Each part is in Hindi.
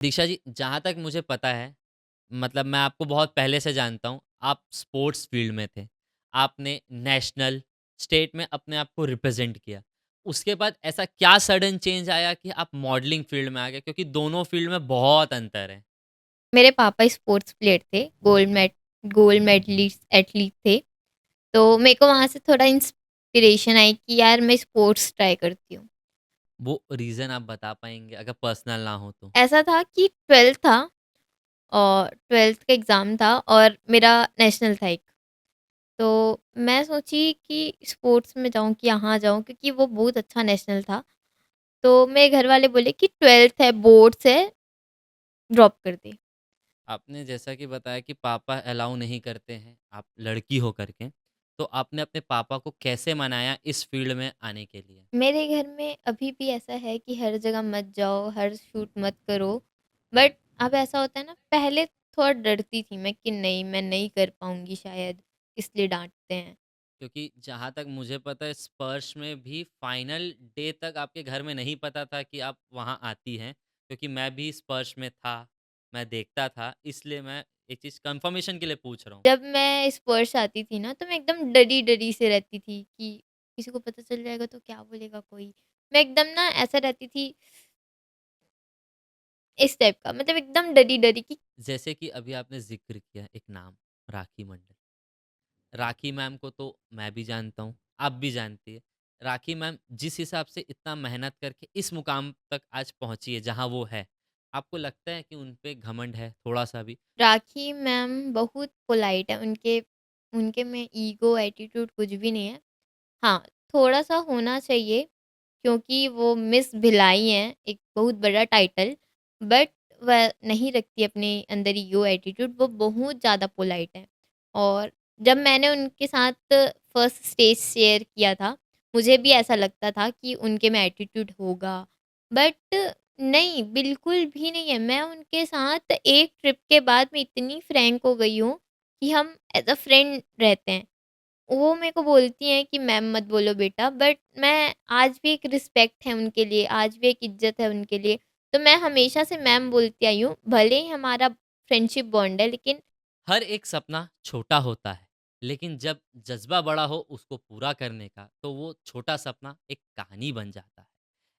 दीक्षा जी, जहाँ तक मुझे पता है, मतलब मैं आपको बहुत पहले से जानता हूँ, आप स्पोर्ट्स फ़ील्ड में थे। आपने नेशनल, स्टेट में अपने आप को रिप्रेज़ेंट किया। उसके बाद ऐसा क्या सडन चेंज आया कि आप मॉडलिंग फ़ील्ड में आ गए? क्योंकि दोनों फ़ील्ड में बहुत अंतर है। मेरे पापा स्पोर्ट्स प्लेयर थे, गोल्ड मेडलिस्ट एथलीट थे। तो मेरे को वहाँ से थोड़ा इंस्पिरेशन आई कि यार मैं स्पोर्ट्स ट्राई करती हूँ। वो रीज़न आप बता पाएँगे अगर पर्सनल ना हो तो? ऐसा था कि 12th था और 12th का एग्ज़ाम था और मेरा नेशनल था एक। तो मैं सोची कि स्पोर्ट्स में जाऊँ कि यहाँ जाऊँ क्योंकि वो बहुत अच्छा नेशनल था। तो मेरे घर वाले बोले कि 12th है, बोर्ड्स है, ड्रॉप कर दे। आपने जैसा कि बताया कि पापा अलाउ नहीं करते हैं, आप लड़की हो करके, तो आपने अपने पापा को कैसे मनाया इस फ़ील्ड में आने के लिए? मेरे घर में अभी भी ऐसा है कि हर जगह मत जाओ, हर शूट मत करो। बट अब ऐसा होता है ना, पहले थोड़ा डरती थी मैं कि नहीं, मैं नहीं कर पाऊँगी शायद, इसलिए डाँटते हैं। क्योंकि जहाँ तक मुझे पता है स्पर्श में भी फाइनल डे तक आपके घर में नहीं पता था कि आप वहाँ आती हैं, क्योंकि मैं भी स्पर्श में था, मैं देखता था, इसलिए मैं एक चीज़ कंफर्मेशन के लिए पूछ रहा हूँ। जब मैं स्पर्श आती थी ना, तो मैं एकदम डरी-डरी से रहती थी कि किसी को पता चल जाएगा तो क्या बोलेगा कोई? मैं एकदम ना ऐसा रहती थी, इस टाइप का मतलब एकदम डरी-डरी कि जैसे कि अभी आपने ज़िक्र किया एक नाम, राखी मंडल। राखी मैम को तो मैं भी जानता हूँ, आप भी जानती है। राखी मैम जिस हिसाब से इतना मेहनत करके इस मुकाम तक आज पहुँची है जहाँ वो है, आपको लगता है कि उन पे घमंड है थोड़ा-सा भी? राखी मैम बहुत पोलाइट है, उनके उनके में ईगो, एटीट्यूड कुछ भी नहीं है। हाँ, थोड़ा-सा होना चाहिए क्योंकि वो मिस भिलाई हैं, एक बहुत बड़ा टाइटल, बट वह नहीं रखती अपने अंदर ईगो, एटीट्यूड, वो बहुत ज़्यादा पोलाइट हैं। और जब मैंने उनके साथ फर्स्ट स्टेज शेयर किया था, मुझे भी ऐसा लगता था कि उनके में एटीट्यूड होगा, बट नहीं, बिल्कुल भी नहीं है। मैं उनके साथ एक ट्रिप के बाद मैं इतनी फ्रैंक हो गई हूँ कि हम एज़ अ फ्रेंड रहते हैं। वो मेरे को बोलती हैं कि मैम मत बोलो बेटा, बट मैं आज भी एक रिस्पेक्ट है उनके लिए, आज भी एक इज़्ज़त है उनके लिए, तो मैं हमेशा से मैम बोलती आई हूँ। भले ही हमारा फ्रेंडशिप बॉन्ड है, लेकिन हर एक सपना छोटा होता है, लेकिन जब जज़्बा बड़ा हो उसको पूरा करने का, तो वो छोटा सपना एक कहानी बन जाता है।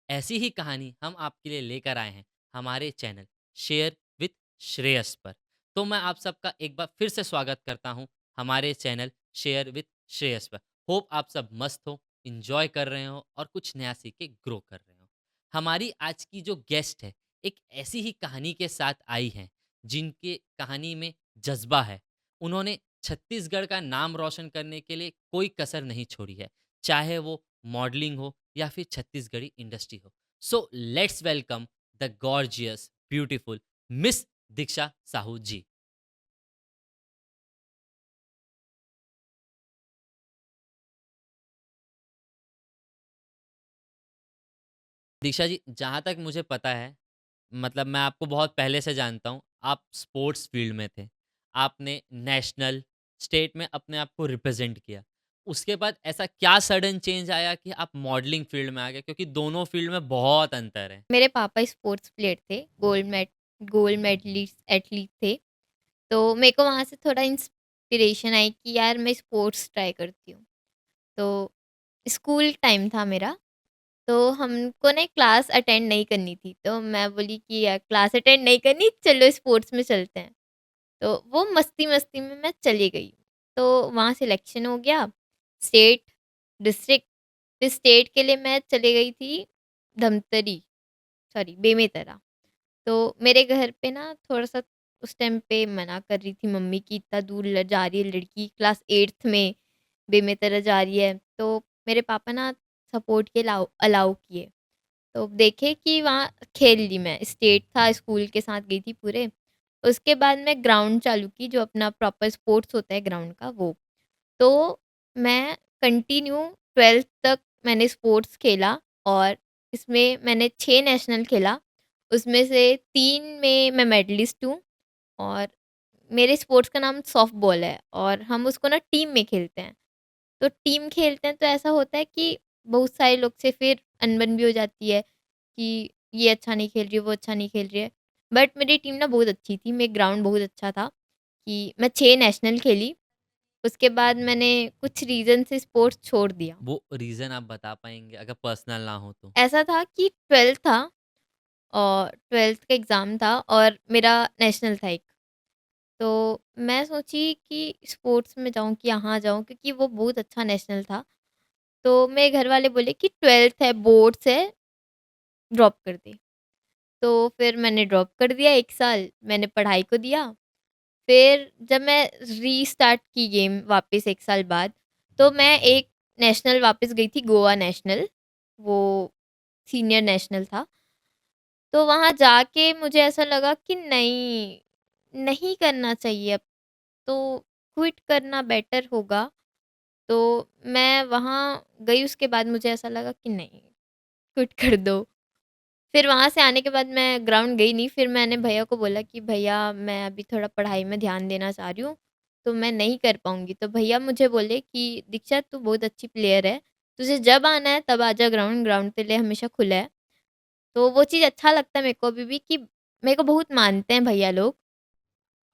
ऐसी ही कहानी हम आपके लिए लेकर आए हैं हमारे चैनल शेयर विथ श्रेयस पर। तो मैं आप सबका एक बार फिर से स्वागत करता हूं हमारे चैनल शेयर विथ श्रेयस पर। होप आप सब मस्त हो, इंजॉय कर रहे हो और कुछ नया सीख के ग्रो कर रहे हो। हमारी आज की जो गेस्ट है, एक ऐसी ही कहानी के साथ आई हैं जिनके कहानी में जज्बा है। उन्होंने छत्तीसगढ़ का नाम रोशन करने के लिए कोई कसर नहीं छोड़ी है, चाहे वो मॉडलिंग हो या फिर छत्तीसगढ़ी इंडस्ट्री हो। So let's welcome the gorgeous beautiful miss Diksha Sahu ji. Diksha ji, जहाँ तक मुझे पता है, मतलब मैं आपको बहुत पहले से जानता हूँ, आप स्पोर्ट्स फील्ड में थे। आपने नेशनल, स्टेट में अपने आप को रिप्रेज़ेंट किया। उसके बाद ऐसा क्या सडन चेंज आया कि आप मॉडलिंग फील्ड में आ गए? क्योंकि दोनों फील्ड में बहुत अंतर है। मेरे पापा स्पोर्ट्स प्लेयर थे, गोल्ड मेडलिस्ट एथलीट थे। तो मेरे को वहाँ से थोड़ा इंस्पिरेशन आई कि यार मैं स्पोर्ट्स ट्राई करती हूँ। तो स्कूल टाइम था मेरा, तो हमको ना क्लास अटेंड नहीं करनी थी, तो मैं बोली कि यार क्लास अटेंड नहीं करनी, चलो स्पोर्ट्स में चलते हैं। तो वो मस्ती-मस्ती में मैं चली गई। तो वहाँ सिलेक्शन हो गया, स्टेट, डिस्ट्रिक्ट, फिर स्टेट के लिए मैं चली गई थी धमतरी, सॉरी बेमेतरा। तो मेरे घर पे ना थोड़ा-सा उस टाइम पे मना कर रही थी मम्मी कि इतना दूर जा रही है लड़की, क्लास 8th में बेमेतरा जा रही है। तो मेरे पापा ना सपोर्ट के अलाउ अलाउ किए। तो देखे कि वहाँ खेल ली मैं, स्टेट था, स्कूल के साथ गई थी पूरे। उसके बाद मैं ग्राउंड चालू की, जो अपना प्रॉपर स्पोर्ट्स होता है ग्राउंड का, वो। तो मैं कंटिन्यू 12th तक मैंने स्पोर्ट्स खेला और इसमें मैंने 6 नेशनल खेला। उसमें से 3 में मैं मेडलिस्ट हूँ और मेरे स्पोर्ट्स का नाम सॉफ्टबॉल है और हम उसको ना टीम में खेलते हैं। तो टीम खेलते हैं तो ऐसा होता है कि बहुत सारे लोग से फिर अनबन भी हो जाती है कि ये अच्छा नहीं खेल रही है, वो अच्छा नहीं खेल रही है। बट मेरी टीम ना बहुत अच्छी थी, मेरा ग्राउंड बहुत अच्छा था कि मैं 6 नेशनल खेली। उसके बाद मैंने कुछ रीज़न से स्पोर्ट्स छोड़ दिया। वो रीज़न आप बता पाएँगे अगर पर्सनल ना हो तो? ऐसा था कि 12th था और 12th का एग्ज़ाम था और मेरा नेशनल था एक। तो मैं सोची कि स्पोर्ट्स में जाऊँ कि यहाँ जाऊँ क्योंकि वो बहुत अच्छा नेशनल था। तो मेरे घर वाले बोले कि 12th है, बोर्ड्स है, ड्रॉप कर दे। तो फिर मैंने ड्रॉप कर दिया 1 साल, मैंने पढ़ाई को दिया। फिर जब मैं रीस्टार्ट की गेम वापस 1 साल बाद, तो मैं एक नेशनल वापस गई थी, गोवा नेशनल, वो सीनियर नेशनल था। तो वहाँ जाके मुझे ऐसा लगा कि नहीं, नहीं करना चाहिए अब, तो क्विट करना बेटर होगा। तो मैं वहाँ गई, उसके बाद मुझे ऐसा लगा कि नहीं, क्विट कर दो। फिर वहाँ से आने के बाद मैं ग्राउंड गई नहीं, फिर मैंने भैया को बोला कि भैया मैं अभी थोड़ा पढ़ाई में ध्यान देना चाह रही हूँ, तो मैं नहीं कर पाऊँगी। तो भैया मुझे बोले कि दीक्षा तू बहुत अच्छी प्लेयर है, तुझे जब आना है तब आजा ग्राउंड, ग्राउंड तेरे लिए हमेशा खुला है। तो वो चीज़ अच्छा लगता है मेरे को अभी भी कि मेरे को बहुत मानते हैं भैया लोग।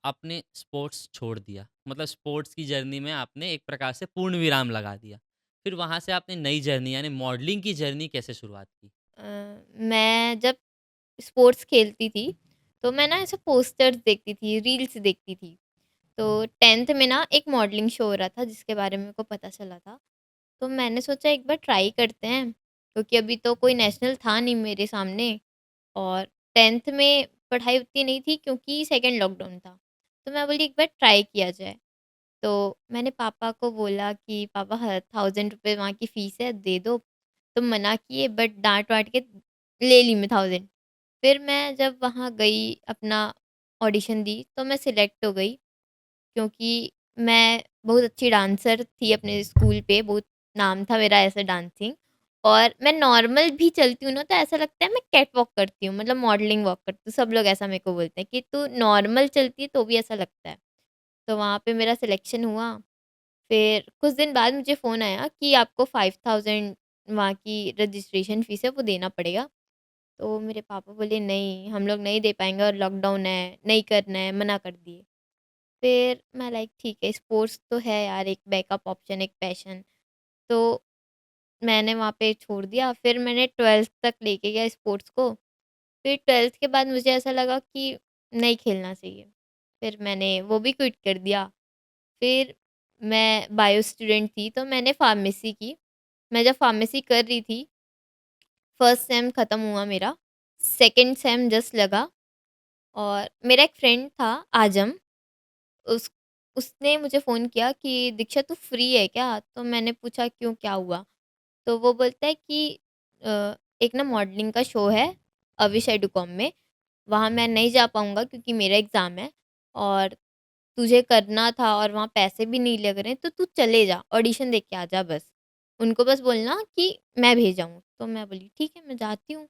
आपने स्पोर्ट्स छोड़ दिया, मतलब स्पोर्ट्स की जर्नी में आपने एक प्रकार से पूर्ण विराम लगा दिया। फिर वहाँ से आपने नई जर्नी यानी मॉडलिंग की जर्नी कैसे शुरुआत की? मैं जब स्पोर्ट्स खेलती थी, तो मैं ना ऐसे पोस्टर्स देखती थी, रील्स देखती थी। तो 10th में ना एक मॉडलिंग शो हो रहा था जिसके बारे में मेरे को पता चला था। तो मैंने सोचा एक बार ट्राई करते हैं, क्योंकि अभी तो कोई नेशनल था नहीं मेरे सामने और 10th में पढ़ाई उतनी नहीं थी क्योंकि सेकंड लॉकडाउन था। तो मैं बोली एक बार ट्राई किया जाए। तो मैंने पापा को बोला कि पापा 1000 रुपये वहाँ की फ़ीस है, दे दो। तो मना किए बट डाँट-वाँट के ले ली मैं 1000। फिर मैं जब वहाँ गई, अपना ऑडिशन दी, तो मैं सिलेक्ट हो गई क्योंकि मैं बहुत अच्छी डांसर थी अपने स्कूल पे, बहुत नाम था मेरा ऐसे डांसिंग। और मैं नॉर्मल भी चलती हूँ ना तो ऐसा लगता है मैं कैट वॉक करती हूँ, मतलब मॉडलिंग वॉक करती हूँ। सब लोग ऐसा मेरे को बोलते हैं कि तू नॉर्मल चलती है तो भी ऐसा लगता है। तो वहाँ पे मेरा सिलेक्शन हुआ। फिर कुछ दिन बाद मुझे फ़ोन आया कि आपको 5000 वहाँ की रजिस्ट्रेशन फ़ीस है वो देना पड़ेगा। तो मेरे पापा बोले नहीं, हम लोग नहीं दे पाएँगे और लॉकडाउन है, नहीं करना है, मना कर दिए। फिर मैं लाइक ठीक है, स्पोर्ट्स तो है यार एक बैकअप ऑप्शन, एक पैशन। तो मैंने वहाँ पे छोड़ दिया। फिर मैंने 12th तक लेके गया स्पोर्ट्स को। फिर 12th के बाद मुझे ऐसा लगा कि नहीं खेलना चाहिए। फिर मैंने वो भी क्विट कर दिया। फिर मैं बायो स्टूडेंट थी तो मैंने फार्मेसी की। मैं जब फार्मेसी कर रही थी, फर्स्ट सेम ख़त्म हुआ मेरा, सेकंड सेम जस्ट लगा और मेरा एक फ्रेंड था आजम, उस उसने मुझे फ़ोन किया कि दीक्षा तू फ्री है क्या? तो मैंने पूछा क्यों, क्या हुआ? तो वो बोलता है कि एक ना मॉडलिंग का शो है अविश एडुकॉम में, वहाँ मैं नहीं जा पाऊँगा क्योंकि मेरा एग्ज़ाम है और तुझे करना था और वहाँ पैसे भी नहीं लग रहे हैं, तो तू चले जा, ऑडिशन दे के आ जा बस। उनको बस बोलना कि मैं भेजा हूँ। तो मैं बोली ठीक है, मैं जाती हूँ।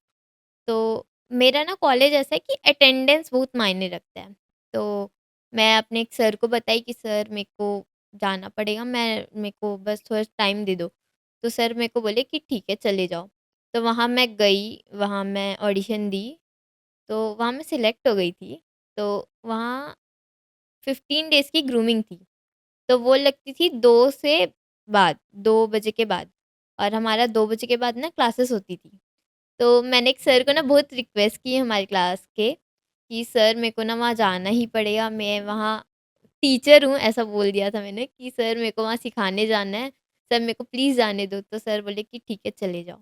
तो मेरा ना कॉलेज ऐसा है कि अटेंडेंस बहुत मायने रखता है। तो मैं अपने एक सर को बताई कि सर मेरे को जाना पड़ेगा, मेरे को बस थोड़ा टाइम दे दो। तो सर मेरे को बोले कि ठीक है चले जाओ। तो वहाँ मैं गई, वहाँ मैं ऑडिशन दी, तो वहाँ मैं सिलेक्ट हो गई थी। तो वहाँ 15 डेज़ की ग्रूमिंग थी। तो वो लगती थी 2 से बाद, 2 बजे के बाद और हमारा 2 बजे के बाद ना क्लासेस होती थी। तो मैंने एक सर को ना बहुत रिक्वेस्ट की हमारी क्लास के कि सर मेरे को ना वहाँ जाना ही पड़ेगा, मैं वहाँ टीचर हूँ, ऐसा बोल दिया था मैंने कि सर मेरे को वहाँ सिखाने जाना है, सर मेरे को प्लीज़ जाने दो। तो सर बोले कि ठीक है चले जाओ।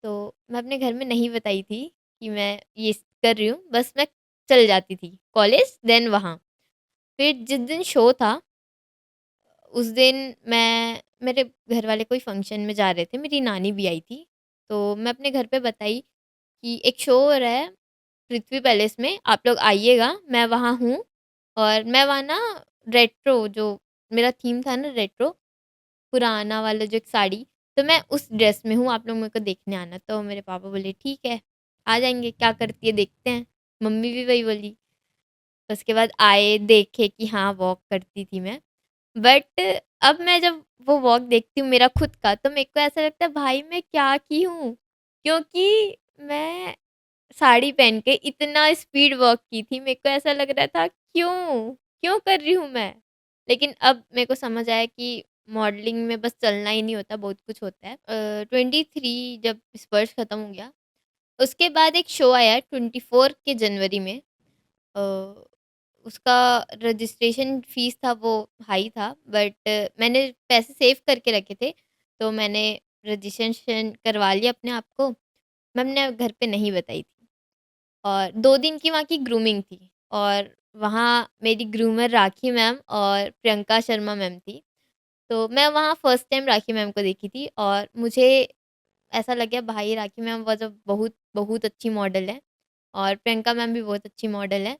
तो मैं अपने घर में नहीं बताई थी कि मैं ये कर रही हूँ, बस मैं चल जाती थी कॉलेज देन वहाँ। फिर जिस दिन शो था, उस दिन मेरे घर वाले कोई फ़ंक्शन में जा रहे थे, मेरी नानी भी आई थी। तो मैं अपने घर पे बताई कि एक शो हो रहा है पृथ्वी पैलेस में, आप लोग आइएगा, मैं वहाँ हूँ और मैं वहाँ ना रेट्रो जो मेरा थीम था ना रेट्रो, पुराना वाला जो एक साड़ी, तो मैं उस ड्रेस में हूँ, आप लोग मेरे को देखने आना। तो मेरे पापा बोले ठीक है, आ जाएँगे, क्या करती है देखते हैं। मम्मी भी वही बोली। उसके बाद आए, देखे कि हाँ, वॉक करती थी मैं। बट अब मैं जब वो वॉक देखती हूँ मेरा खुद का, तो मेरे को ऐसा लगता है भाई मैं क्या की हूँ? क्योंकि मैं साड़ी पहन के इतना स्पीड वॉक की थी, मेरे को ऐसा लग रहा था क्यों? क्यों कर रही हूँ मैं? लेकिन अब मेरे को समझ आया कि मॉडलिंग में बस चलना ही नहीं होता, बहुत कुछ होता है। 23 जब स्पर्श खत्म हो गया, उसके बाद एक शो आया 24 के जनवरी में। अ, उसका रजिस्ट्रेशन फ़ीस था वो हाई था, बट मैंने पैसे सेव करके रखे थे, तो मैंने रजिस्ट्रेशन करवा लिया अपने आप को। मैंने घर पे नहीं बताई थी और 2 दिन की वहाँ की ग्रूमिंग थी और वहाँ मेरी ग्रूमर राखी मैम और प्रियंका शर्मा मैम थी। तो मैं वहाँ फर्स्ट टाइम राखी मैम को देखी थी और मुझे ऐसा लग गया भाई राखी मैम वॉज़ अ बहुत बहुत अच्छी मॉडल है और प्रियंका मैम भी बहुत अच्छी मॉडल है।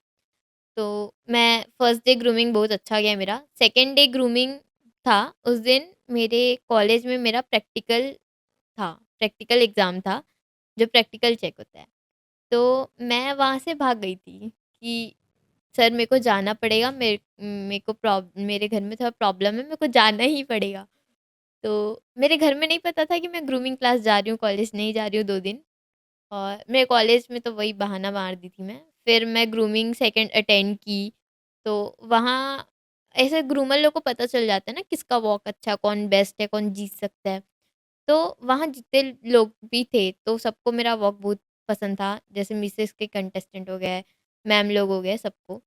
तो मैं फर्स्ट डे ग्रूमिंग बहुत अच्छा गया मेरा। सेकंड डे ग्रूमिंग था, उस दिन मेरे कॉलेज में मेरा प्रैक्टिकल एग्ज़ाम था, जो प्रैक्टिकल चेक होता है। तो मैं वहाँ से भाग गई थी कि सर मेरे को जाना पड़ेगा, मेरे घर में थोड़ा प्रॉब्लम है, मेरे को जाना ही पड़ेगा। तो मेरे घर में नहीं पता था कि मैं ग्रूमिंग क्लास जा रही हूँ, कॉलेज नहीं जा रही हूँ 2 दिन। और मेरे कॉलेज में तो वही बहाना मार दी थी मैं। फिर मैं ग्रूमिंग सेकंड अटेंड की, तो वहाँ ऐसे ग्रूमर लोग को पता चल जाता है ना किसका वॉक अच्छा, कौन बेस्ट है, कौन जीत सकता है। तो वहाँ जितने लोग भी थे, तो सबको मेरा वॉक बहुत पसंद था। जैसे मिसेस के कंटेस्टेंट हो गए, मैम लोग हो गए, सबको।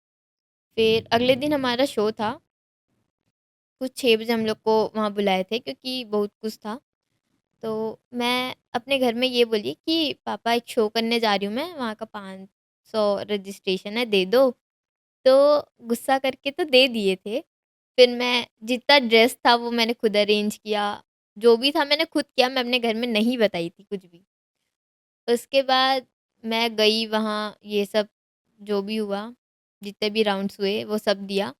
फिर अगले दिन हमारा शो था, कुछ 6 बजे हम लोग को वहाँ बुलाए थे क्योंकि बहुत कुछ था। तो मैं अपने घर में ये बोली कि पापा एक शो करने जा रही हूँ मैं, वहाँ का 500 रजिस्ट्रेशन है, दे दो। तो गुस्सा करके तो दे दिए थे। फिर मैं जितना ड्रेस था वो मैंने खुद अरेंज किया, जो भी था मैंने खुद किया, मैं अपने घर में नहीं बताई थी कुछ भी। उसके बाद मैं गई वहाँ, ये सब जो भी हुआ, जितने भी राउंड्स हुए वो सब दिया।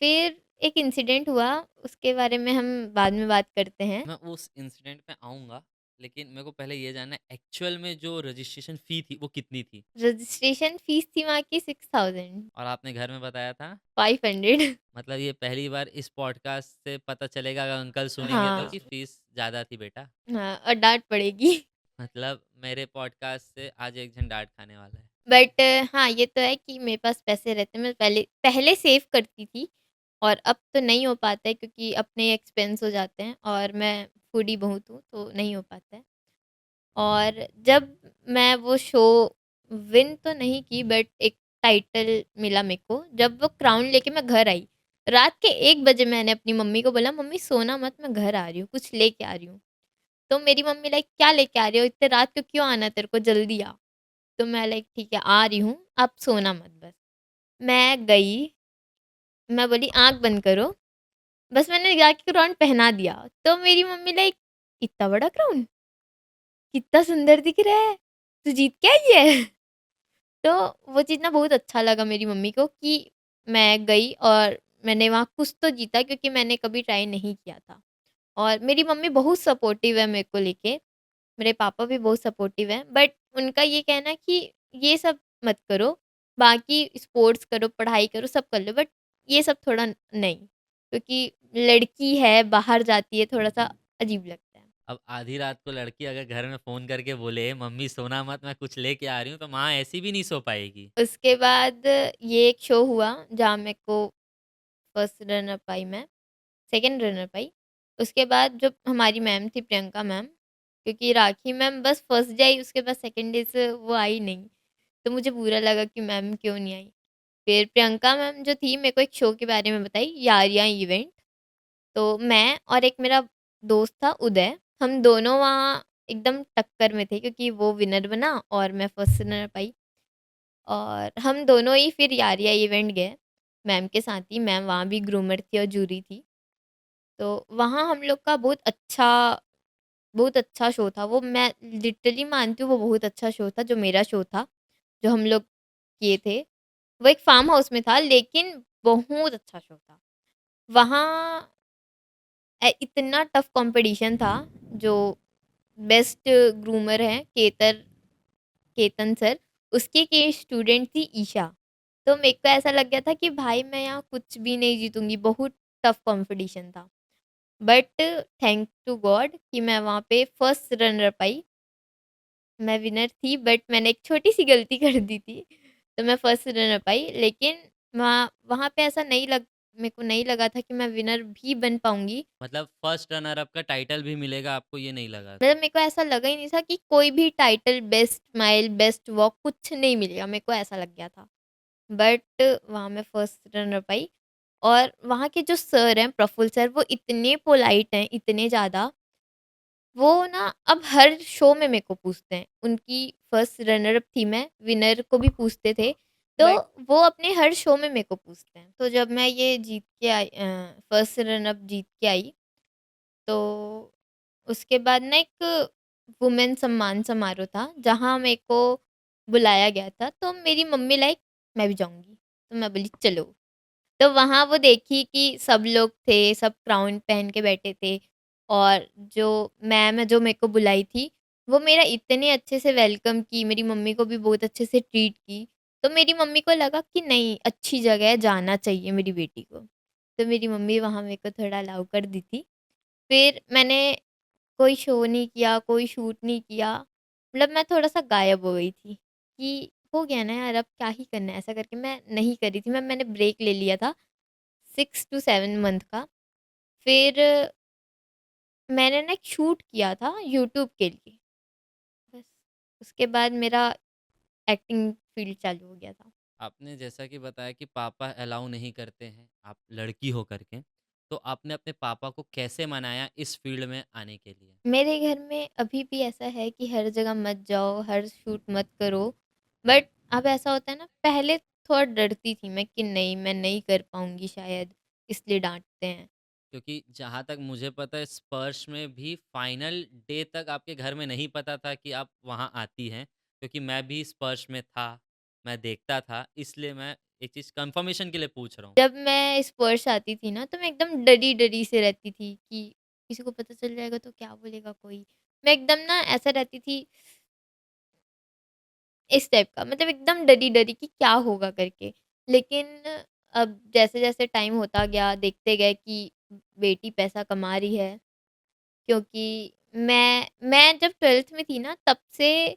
फिर एक इंसिडेंट हुआ, उसके बारे में हम बाद में बात करते हैं। मैं उस इंसिडेंट में आऊँगा, लेकिन मेरे को पहले ये जानना है एक्चुअल में जो रजिस्ट्रेशन फ़ी थी वो कितनी थी? रजिस्ट्रेशन फीस थी वहाँ की 6000 और आपने घर में बताया था? 500। मतलब ये पहली बार इस पॉडकास्ट से पता चलेगा अगर अंकल सुनेंगे तो हाँ, कि फ़ीस ज़्यादा थी बेटा। हाँ और डाँट पड़ेगी। मतलब मेरे पॉडकास्ट से आज एक जन डाँट खाने वाला है। बट हाँ, ये तो है कि मेरे पास पैसे रहते हैं, मैं पहले पहले सेव करती थी और अब तो नहीं हो पाता है क्योंकि अपने एक्सपेंस हो जाते हैं और मैं फूडी बहुत हूँ, तो नहीं हो पाता है। और जब मैं वो शो विन तो नहीं की, बट एक टाइटल मिला मेरे को, जब वो क्राउन लेके मैं घर आई। रात के 1 बजे मैंने अपनी मम्मी को बोला, "मम्मी सोना मत, मैं घर आ रही हूँ, कुछ लेके आ रही हूँ।" तो मेरी मम्मी लाइक, "क्या लेके आ रही हो? इतने रात को क्यों आना है तेरे को? जल्दी आ।" तो मैं लाइक, "ठीक है, आ रही हूँ, आप सोना मत बस।" मैं गई, मैं बोली, "आँख बंद करो।" बस मैंने जाके क्राउन पहना दिया, तो मेरी मम्मी लाइक, "इतना बड़ा क्राउन? कितना सुंदर दिख रहा है, तू जीत के आई है?" तो वो चीज़ ना बहुत अच्छा लगा मेरी मम्मी को कि मैं गई और मैंने वहाँ कुछ तो जीता क्योंकि मैंने कभी ट्राई नहीं किया था। और मेरी मम्मी बहुत सपोर्टिव है मेरे को लेके, मेरे पापा भी बहुत सपोर्टिव हैं, बट उनका ये कहना है कि ये सब मत करो, बाकी स्पोर्ट्स करो, पढ़ाई करो, सब कर लो, बट ये सब थोड़ा नहीं, क्योंकि लड़की है, बाहर जाती है, थोड़ा-सा अजीब लगता है। अब आधी रात को लड़की अगर घर में फ़ोन करके बोले, "मम्मी सोना मत, मैं कुछ लेके आ रही हूँ", तो माँ ऐसी भी नहीं सो पाएगी। उसके बाद ये एक शो हुआ जहाँ मेरे को फर्स्ट रनर पाई मैं, सेकंड रनर पाई। उसके बाद जो हमारी मैम थी प्रियंका मैम, क्योंकि राखी मैम बस फर्स्ट डे आई, उसके बाद सेकंड डे से वो आई नहीं। तो मुझे बुरा लगा कि मैम क्यों नहीं आई। फिर प्रियंका मैम जो थी मेरे को एक शो के बारे में बताई, यारियाँ इवेंट। तो मैं और एक मेरा दोस्त था उदय, हम दोनों वहाँ एकदम टक्कर में थे क्योंकि वो विनर बना और मैं फर्स्ट रनर पाई। और हम दोनों ही फिर यारिया इवेंट गए, मैम के साथ ही। मैम वहाँ भी ग्रूमर थी और जूरी थी। तो वहाँ हम लोग का बहुत अच्छा शो था। वो मैं लिटरली मानती हूँ वो बहुत अच्छा शो था, जो मेरा शो था, जो हम लोग किए थे। वो एक फार्म हाउस में था लेकिन बहुत अच्छा शो था। वहाँ इतना टफ कॉम्पिटिशन था, जो बेस्ट ग्रूमर हैं केतन सर, उसकी की स्टूडेंट थी ईशा। तो मेरे को ऐसा लग गया था कि भाई मैं यहाँ कुछ भी नहीं जीतूँगी, बहुत टफ कॉम्पिटिशन था। बट थैंक टू गॉड कि मैं वहाँ पे फर्स्ट रनर पाई मैं विनर थी बट मैंने एक छोटी-सी गलती कर दी थी, तो मैं फर्स्ट रनर अप आई। लेकिन वहाँ वहाँ पे ऐसा नहीं लग मेरे को नहीं लगा था कि मैं विनर भी बन पाऊँगी। मतलब फर्स्ट रनर अप का टाइटल भी मिलेगा आपको ये नहीं लगा था? मतलब मेरे को ऐसा लगा ही नहीं था कि कोई भी title best smile, best walk कुछ नहीं मिलेगा, मेरे को ऐसा लग गया था। बट वहाँ मैं फर्स्ट रनर अप आई और वहाँ के जो सर हैं प्रफुल्ल सर वो इतने पोलाइट हैं, इतने ज़्यादा, वो ना अब हर शो में मेरे को पूछते हैं। उनकी फर्स्ट रनर अप थी मैं, विनर को भी पूछते थे, तो वो अपने हर शो में मेरे को पूछते हैं। तो जब मैं ये जीत के आई फर्स्ट रनर अप जीत के आई, तो उसके बाद ना एक वुमेन सम्मान समारोह था, जहाँ मेरे को बुलाया गया था। तो मेरी मम्मी लाइक मैं भी जाऊँगी, तो मैं बोली चलो। तो वहाँ वो देखी कि सब लोग थे, सब क्राउन पहन के बैठे थे और जो मैम है जो मेरे को बुलाई थी, वो मेरा इतने अच्छे से वेलकम की, मेरी मम्मी को भी बहुत अच्छे से ट्रीट की। तो मेरी मम्मी को लगा कि नहीं अच्छी जगह है, जाना चाहिए मेरी बेटी को। तो मेरी मम्मी वहाँ मेरे को थोड़ा अलाउ कर दी थी। फिर मैंने कोई शो नहीं किया, कोई शूट नहीं किया। मतलब मैं थोड़ा-सा गायब हो गई थी कि हो गया ना यार अब क्या ही करना है, ऐसा करके मैं नहीं कर रही थी। मैंने ब्रेक ले लिया था 6 टू 7 मंथ का। फिर मैंने ना एक शूट किया था यूट्यूब के लिए। बस उसके बाद मेरा एक्टिंग फ़ील्ड चालू हो गया था। आपने जैसा कि बताया कि पापा अलाउ नहीं करते हैं, आप लड़की हो करके, तो आपने अपने पापा को कैसे मनाया इस फ़ील्ड में आने के लिए? मेरे घर में अभी भी ऐसा है कि हर जगह मत जाओ, हर शूट मत करो। बट अब ऐसा होता है ना, पहले थोड़ा डरती थी मैं कि नहीं, मैं नहीं कर पाऊँगी शायद, इसलिए डाँटते हैं। क्योंकि जहाँ तक मुझे पता है स्पर्श में भी फाइनल डे तक आपके घर में नहीं पता था कि आप वहाँ आती हैं, क्योंकि मैं भी स्पर्श में था, मैं देखता था, इसलिए मैं एक चीज़ कंफर्मेशन के लिए पूछ रहा हूँ। जब मैं स्पर्श आती थी ना, तो मैं एकदम डरी-डरी से रहती थी कि किसी को पता चल जाएगा तो क्या बोलेगा कोई? मैं एकदम ना ऐसा रहती थी, इस टाइप का, मतलब एकदम डरी-डरी कि क्या होगा करके। लेकिन अब जैसे-जैसे टाइम होता गया, देखते गए कि बेटी पैसा कमा रही है, क्योंकि मैं जब 12th में थी ना, तब से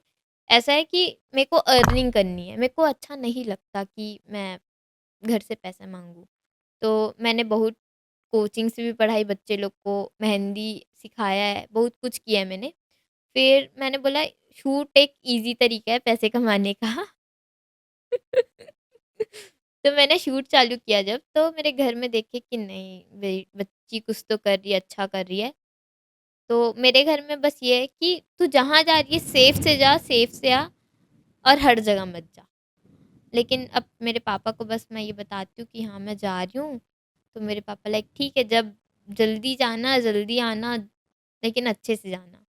ऐसा है कि मेरे को अर्निंग करनी है। मेरे को अच्छा नहीं लगता कि मैं घर से पैसा माँगूँ। तो मैंने बहुत कोचिंग से भी पढ़ाई बच्चे लोग को, मेहंदी सिखाया है, बहुत कुछ किया है मैंने। फिर मैंने बोला शूट एक ईज़ी तरीका है पैसे कमाने का। तो मैंने शूट चालू किया जब, तो मेरे घर में देखे कि नहीं बे बच्ची कुछ तो कर रही है, अच्छा कर रही है। तो मेरे घर में बस ये है कि तू जहाँ जा रही है सेफ से जा, सेफ से आ और हर जगह मत जा। लेकिन अब मेरे पापा को बस मैं ये बताती हूँ कि हाँ, मैं जा रही हूँ, तो मेरे पापा लाइक ठीक है, जब जल्दी जाना, जल्दी आना, लेकिन अच्छे से जाना।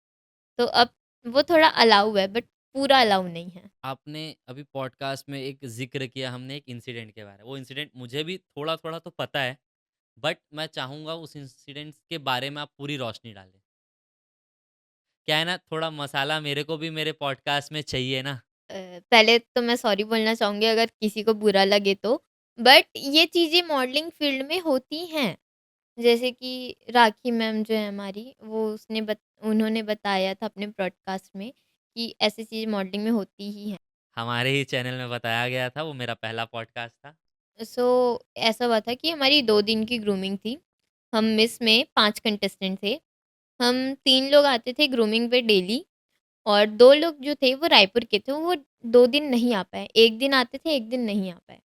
तो अब वो थोड़ा अलाउ है बट पूरा अलाउ नहीं है। आपने अभी पॉडकास्ट में एक ज़िक्र किया हमने एक इंसिडेंट के बारे में, वो इंसिडेंट मुझे भी थोड़ा-थोड़ा तो पता है, बट मैं चाहूँगा उस इंसिडेंट के बारे में आप पूरी रोशनी डालें। क्या है ना, थोड़ा मसाला मेरे को भी मेरे पॉडकास्ट में चाहिए ना। पहले तो मैं सॉरी बोलना चाहूँगी अगर किसी को बुरा लगे तो, बट ये चीज़ें मॉडलिंग फ़ील्ड में होती हैं। जैसे कि राखी मैम जो है हमारी, वो उन्होंने बताया था अपने पॉडकास्ट में कि ऐसी चीज़ मॉडलिंग में होती ही हैं। हमारे ही चैनल में बताया गया था, वो मेरा पहला पॉडकास्ट था। सो ऐसा हुआ था कि हमारी 2 दिन की ग्रूमिंग थी। हम मिस में 5 कंटेस्टेंट थे। हम 3 लोग आते थे ग्रूमिंग पे डेली और 2 लोग जो थे वो रायपुर के थे, वो 2 दिन नहीं आ पाए। 1 दिन आते थे, 1 दिन नहीं आ पाए।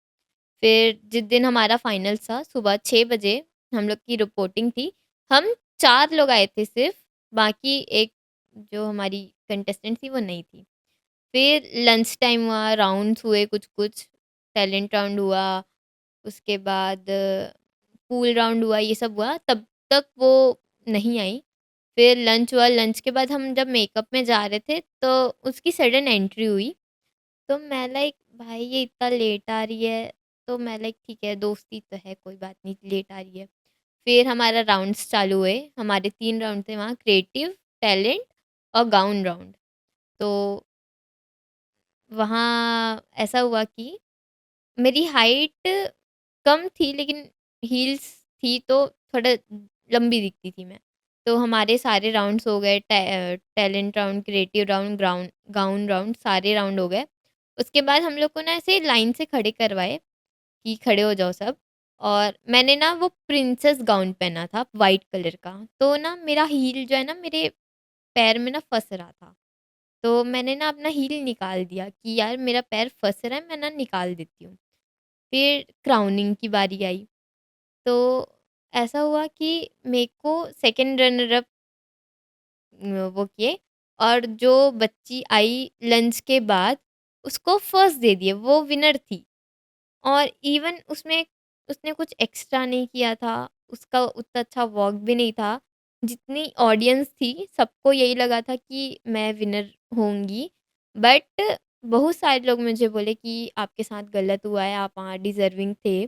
फिर जिस दिन हमारा फाइनल था, सुबह 6 बजे हम लोग की रिपोर्टिंग थी। हम 4 लोग आए थे सिर्फ़, बाकी एक जो हमारी कंटेस्टेंट थी वो नहीं थी। फिर लंच टाइम हुआ, राउंड्स हुए कुछ-कुछ, टैलेंट राउंड हुआ, उसके बाद पूल राउंड हुआ, ये सब हुआ, तब तक वो नहीं आई। फिर लंच हुआ, लंच के बाद हम जब मेकअप में जा रहे थे, तो उसकी सडन एंट्री हुई। तो मैं लाइक भाई ये इतना लेट आ रही है, तो मैं लाइक ठीक है दोस्ती तो है कोई बात नहीं लेट आ रही है। फिर हमारा राउंड्स चालू हुए, हमारे 3 राउंड थे वहाँ क्रिएटिव, टैलेंट और गाउन राउंड। तो वहाँ ऐसा हुआ कि मेरी हाइट कम थी लेकिन हील्स थी तो थोड़ा लंबी दिखती थी मैं। तो हमारे सारे राउंड्स हो गए, talent round, creative round, gown round, सारे राउंड हो गए। उसके बाद हम लोग को ना ऐसे लाइन से खड़े करवाए कि खड़े हो जाओ सब। और मैंने ना वो प्रिंसेस गाउन पहना था वाइट कलर का, तो ना मेरा हील जो है ना मेरे पैर में ना फँस रहा था। तो मैंने ना अपना हील निकाल दिया कि यार मेरा पैर फँस रहा है, मैं ना निकाल देती हूँ। फिर क्राउनिंग की बारी आई, तो ऐसा हुआ कि मेरे को सेकंड रनर अप वो किए, और जो बच्ची आई लंच के बाद उसको फर्स्ट दे दिए, वो विनर थी। और इवन उसमें उसने कुछ एक्स्ट्रा नहीं किया था, उसका उतना अच्छा वर्क भी नहीं था। जितनी ऑडियंस थी सबको यही लगा था कि मैं विनर होंगी, बट बहुत सारे लोग मुझे बोले कि आपके साथ गलत हुआ है, आप वहाँ डिज़र्विंग थे।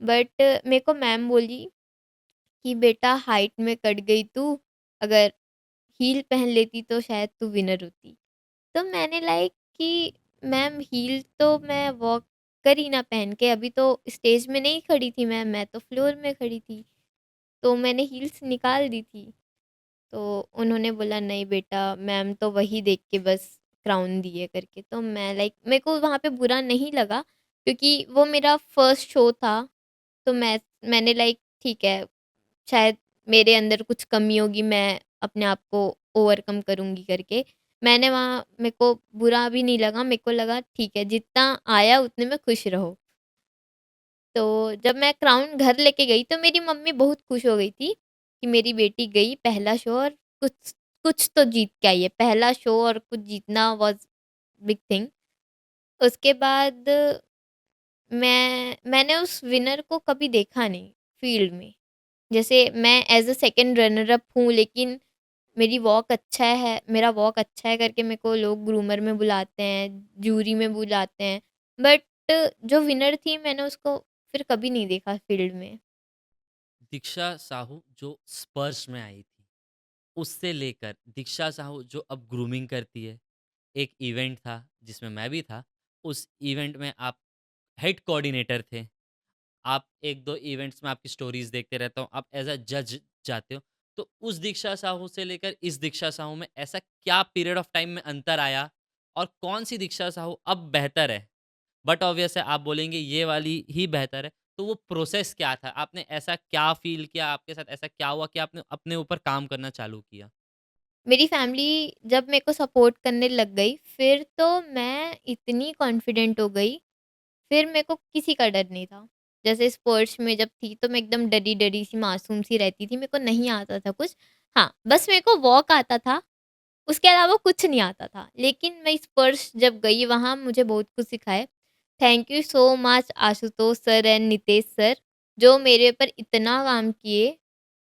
बट मेरे को मैम बोली कि बेटा हाइट में कट गई तू, अगर हील पहन लेती तो शायद तू विनर होती। तो मैंने लाइक कि मैम हील तो मैं वॉक करी ना पहन के, अभी तो स्टेज में नहीं खड़ी थी मैं तो फ्लोर में खड़ी थी, तो मैंने हील्स निकाल दी थी। तो उन्होंने बोला नहीं बेटा, मैम तो वही देख के बस क्राउन दिए करके। तो मैं लाइक मेरे को वहाँ पे बुरा नहीं लगा, क्योंकि वो मेरा फर्स्ट शो था। तो मैंने लाइक ठीक है, शायद मेरे अंदर कुछ कमी होगी, मैं अपने आप को ओवरकम करूँगी करके। मैंने वहाँ मेरे को बुरा भी नहीं लगा, मेरे को लगा ठीक है जितना आया उतने में खुश रहो। तो जब मैं क्राउन घर लेके गई तो मेरी मम्मी बहुत खुश हो गई थी कि मेरी बेटी गई पहला शो और कुछ कुछ तो जीत के आई है। पहला शो और कुछ जीतना वाज़ बिग थिंग। उसके बाद मैंने उस विनर को कभी देखा नहीं फील्ड में। जैसे मैं as a second runner up हूँ, लेकिन मेरा वॉक अच्छा है करके मेरे को लोग ग्रूमर में बुलाते हैं, जूरी में बुलाते हैं। बट जो विनर थी मैंने उसको फिर कभी नहीं देखा फील्ड में। दीक्षा साहू जो स्पर्श में आई थी, उससे लेकर दीक्षा साहू जो अब ग्रूमिंग करती है, एक इवेंट था जिसमें मैं भी था। उस इवेंट में आप हेड कोऑर्डिनेटर थे। आप 1-2 इवेंट्स में आपकी स्टोरीज़ देखते रहता हूँ, आप एज़ अ जज जाते हो। तो उस दीक्षा साहू से लेकर इस दीक्षा साहू में ऐसा क्या पीरियड ऑफ टाइम में अंतर आया और कौन-सी दीक्षा साहू अब बेहतर है? बट ऑब्वियस है आप बोलेंगे ये वाली ही बेहतर है, तो वो प्रोसेस क्या था? आपने ऐसा क्या फ़ील किया? आपके साथ ऐसा क्या हुआ कि आपने अपने ऊपर काम करना चालू किया? मेरी फैमिली जब मेरे को सपोर्ट करने लग गई, फिर तो मैं इतनी कॉन्फिडेंट हो गई, फिर मेरे को किसी का डर नहीं था। जैसे स्पोर्ट्स में जब थी तो मैं एकदम डरी-डरी सी मासूम सी रहती थी, मेरे को नहीं आता था कुछ। हाँ, बस मेरे को वॉक आता था, उसके अलावा कुछ नहीं आता था। लेकिन मैं स्पर्श जब गई वहाँ मुझे बहुत कुछ सिखाए। Thank you so much Ashutosh sir and Nitesh sir, जो मेरे ऊपर इतना काम किए,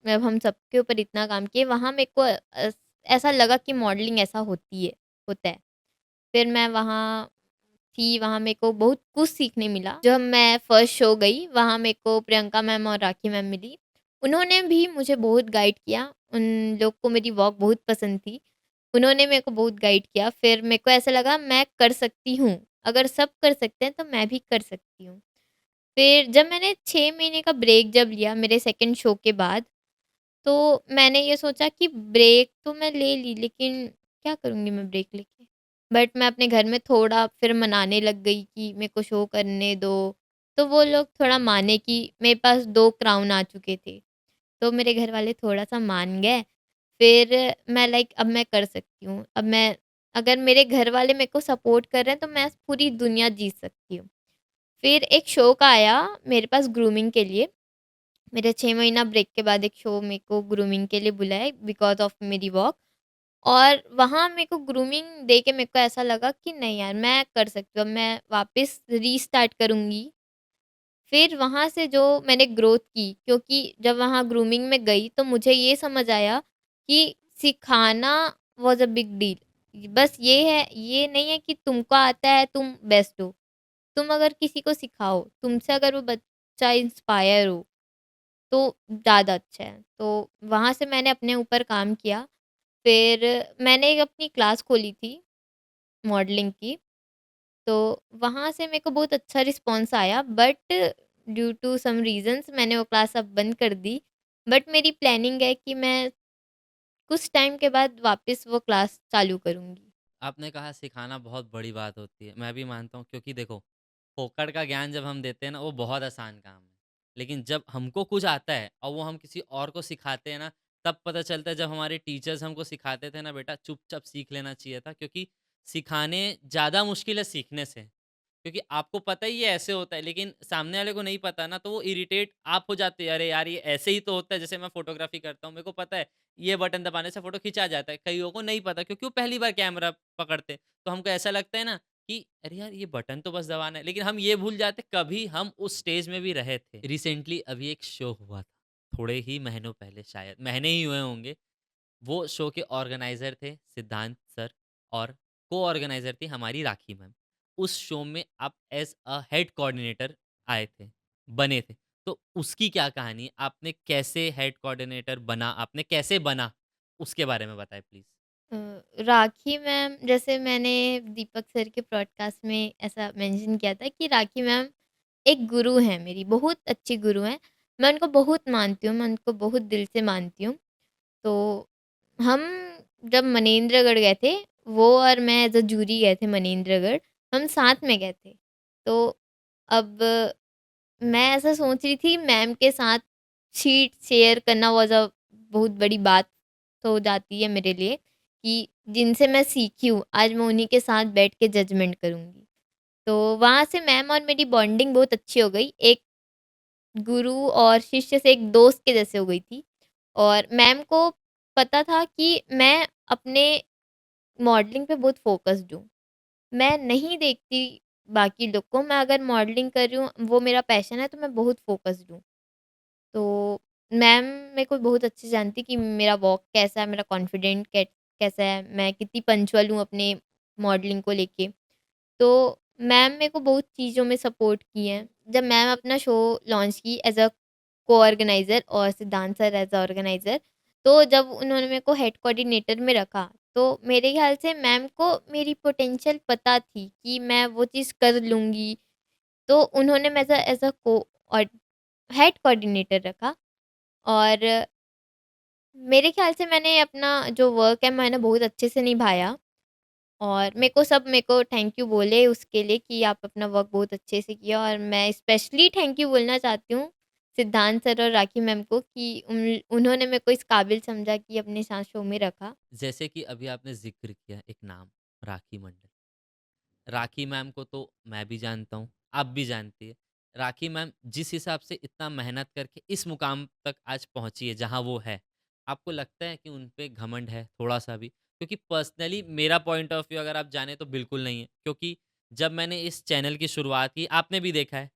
मतलब हम सबके ऊपर इतना काम किए। वहाँ मेरे को ऐसा लगा कि मॉडलिंग ऐसा होता है। फिर मैं वहाँ थी, वहाँ मेरे को बहुत कुछ सीखने मिला। जब मैं फर्स्ट शो गई, वहाँ मेरे को प्रियंका मैम और राखी मैम मिली। उन्होंने भी मुझे बहुत गाइड किया। उन लोग को मेरी वॉक बहुत पसंद थी। उन्होंने मेरे को बहुत गाइड किया। फिर मेरे को ऐसा लगा मैं कर सकती हूँ। अगर सब कर सकते हैं तो मैं भी कर सकती हूँ। फिर जब मैंने 6 महीने का ब्रेक जब लिया मेरे सेकंड शो के बाद, तो मैंने ये सोचा कि ब्रेक तो मैं ले ली, लेकिन क्या करूँगी मैं ब्रेक लेके? बट मैं अपने घर में थोड़ा फिर मनाने लग गई कि मेरे को शो करने दो। तो वो लोग थोड़ा माने कि मेरे पास 2 क्राउन आ चुके थे। तो मेरे घर वाले थोड़ा-सा मान गए। फिर मैं लाइक अब मैं कर सकती हूँ। अब मैं अगर मेरे घर वाले मेरे को सपोर्ट कर रहे हैं तो मैं पूरी दुनिया जीत सकती हूँ। फिर एक शो का आया मेरे पास ग्रूमिंग के लिए। मेरे 6 महीना ब्रेक के बाद एक शो मेरे को ग्रूमिंग के लिए बुलाया बिकॉज़ ऑफ मेरी वॉक। और वहाँ मेरे को ग्रूमिंग दे के मेरे को ऐसा लगा कि नहीं यार मैं कर सकती हूँ। अब मैं वापस रीस्टार्ट करूँगी। फिर वहाँ से जो मैंने ग्रोथ की, क्योंकि जब वहाँ ग्रूमिंग में गई तो मुझे ये समझ आया कि सिखाना वाज़ अ बिग डील। बस ये नहीं है कि तुमको आता है तुम बेस्ट हो। तुम अगर किसी को सिखाओ, तुमसे अगर वो बच्चा इंस्पायर हो तो ज़्यादा अच्छा है। तो वहाँ से मैंने अपने ऊपर काम किया। फिर मैंने एक अपनी क्लास खोली थी मॉडलिंग की, तो वहाँ से मेरे को बहुत अच्छा रिस्पॉन्स आया, but due to some reasons मैंने वो क्लास अब बंद कर दी। बट मेरी प्लानिंग है कि मैं कुछ टाइम के बाद वापस वो क्लास चालू करूँगी। आपने कहा सिखाना बहुत बड़ी बात होती है। मैं भी मानता हूँ क्योंकि देखो, फोकट का ज्ञान जब हम देते हैं ना वो बहुत आसान काम है। लेकिन जब हमको कुछ आता है और वो हम किसी और को सिखाते हैं ना, तब पता चलता है जब हमारे टीचर्स हमको सिखाते थे ना बेटा चुपचाप सीख लेना चाहिए था क्योंकि सिखाने ज़्यादा मुश्किल है सीखने से। क्योंकि आपको पता ही ये ऐसे होता है लेकिन सामने वाले को नहीं पता ना तो वो इरिटेट आप हो जाते हैं, अरे यार ये ऐसे ही तो होता है जैसे मैं फ़ोटोग्राफ़ी करता हूँ, मेरे को पता है ये बटन दबाने से फ़ोटो खिंचा जाता है। कईयों को नहीं पता क्योंकि वो पहली बार कैमरा पकड़ते हैं। तो हमको ऐसा लगता है ना कि अरे यार ये बटन तो बस दबाना है, लेकिन हम ये भूल जाते कभी हम उस स्टेज में भी रहे थे। रिसेंटली अभी एक शो हुआ था, थोड़े ही महीनों पहले शायद महीने ही हुए होंगे। वो शो के ऑर्गेनाइज़र थे सिद्धांत सर और को-ऑर्गेनाइज़र थी हमारी राखी मैम। उस शो में आप एज़ अ हेड कोऑर्डिनेटर आए थे, बने थे। तो उसकी क्या कहानी है? आपने कैसे हेड कोऑर्डिनेटर बना? आपने कैसे बना? उसके बारे में बताएँ प्लीज़। राखी मैम जैसे मैंने दीपक सर के पॉडकास्ट में ऐसा मेंशन किया था कि राखी मैम एक गुरु हैं मेरी, बहुत अच्छी गुरु हैं। मैं उनको बहुत मानती हूँ, मैं उनको बहुत दिल से मानती हूँ। तो हम जब मनेंद्रगढ़ गए थे, वो और मैं एज़ अ जूरी गए थे मनेंद्रगढ़, हम साथ में गए थे। तो अब मैं ऐसा सोच रही थी मैम के साथ सीट शेयर करना वाज़ अ बहुत बड़ी बात हो जाती है मेरे लिए कि जिनसे मैं सीखी हूँ, आज मैं उन्हीं के साथ बैठ के जजमेंट करूँगी। तो वहाँ से मैम और मेरी बॉन्डिंग बहुत अच्छी हो गई। एक गुरु और शिष्य से एक दोस्त के जैसे हो गई थी और मैम को पता था कि मैं अपने मॉडलिंग पे बहुत फ़ोकस्ड हूँ। मैं नहीं देखती बाकी लोग को, मैं अगर मॉडलिंग कर रही हूँ, वो मेरा पैशन है तो मैं बहुत फ़ोकस्ड हूँ। तो मैम मेरे को बहुत अच्छे से जानती कि मेरा वॉक कैसा है, मेरा कॉन्फिडेंट कैसा है, मैं कितनी पंक्चुअल हूँ अपने मॉडलिंग को लेके। तो मैम मेरे को बहुत चीज़ों में सपोर्ट किए हैं। जब मैम अपना शो लॉन्च की एज़ अ को-ऑर्गेनाइज़र और सिद्धांत सर एज़ अ ऑर्गेनाइज़र, तो जब उन्होंने मेरे को हेड कोऑर्डिनेटर में रखा, तो मेरे ख़्याल से मैम को मेरी पोटेंशियल पता थी कि मैं वो चीज़ कर लूँगी। तो उन्होंने मैं एज़ अ को और हेड कोऑर्डिनेटर रखा और मेरे ख़्याल से मैंने अपना जो वर्क है मैंने बहुत अच्छे से निभाया। और मेरे को थैंक यू बोले उसके लिए कि आप अपना वर्क बहुत अच्छे से किया और मैं स्पेशली थैंक यू बोलना चाहती हूँ सिद्धांत सर और राखी मैम को कि उन्होंने मेरे को इस काबिल समझा कि अपने साथ शो में रखा। जैसे कि अभी आपने ज़िक्र किया एक नाम, राखी मंडल। राखी मैम को तो मैं भी जानता हूँ, आप भी जानती है। राखी मैम जिस हिसाब से इतना मेहनत करके इस मुकाम तक आज पहुँची है जहाँ वो है, आपको लगता है कि उन पे घमंड है थोड़ा-सा भी? क्योंकि पर्सनली मेरा पॉइंट ऑफ व्यू अगर आप जानें तो बिल्कुल नहीं है। क्योंकि जब मैंने इस चैनल की शुरुआत की, आपने भी देखा है,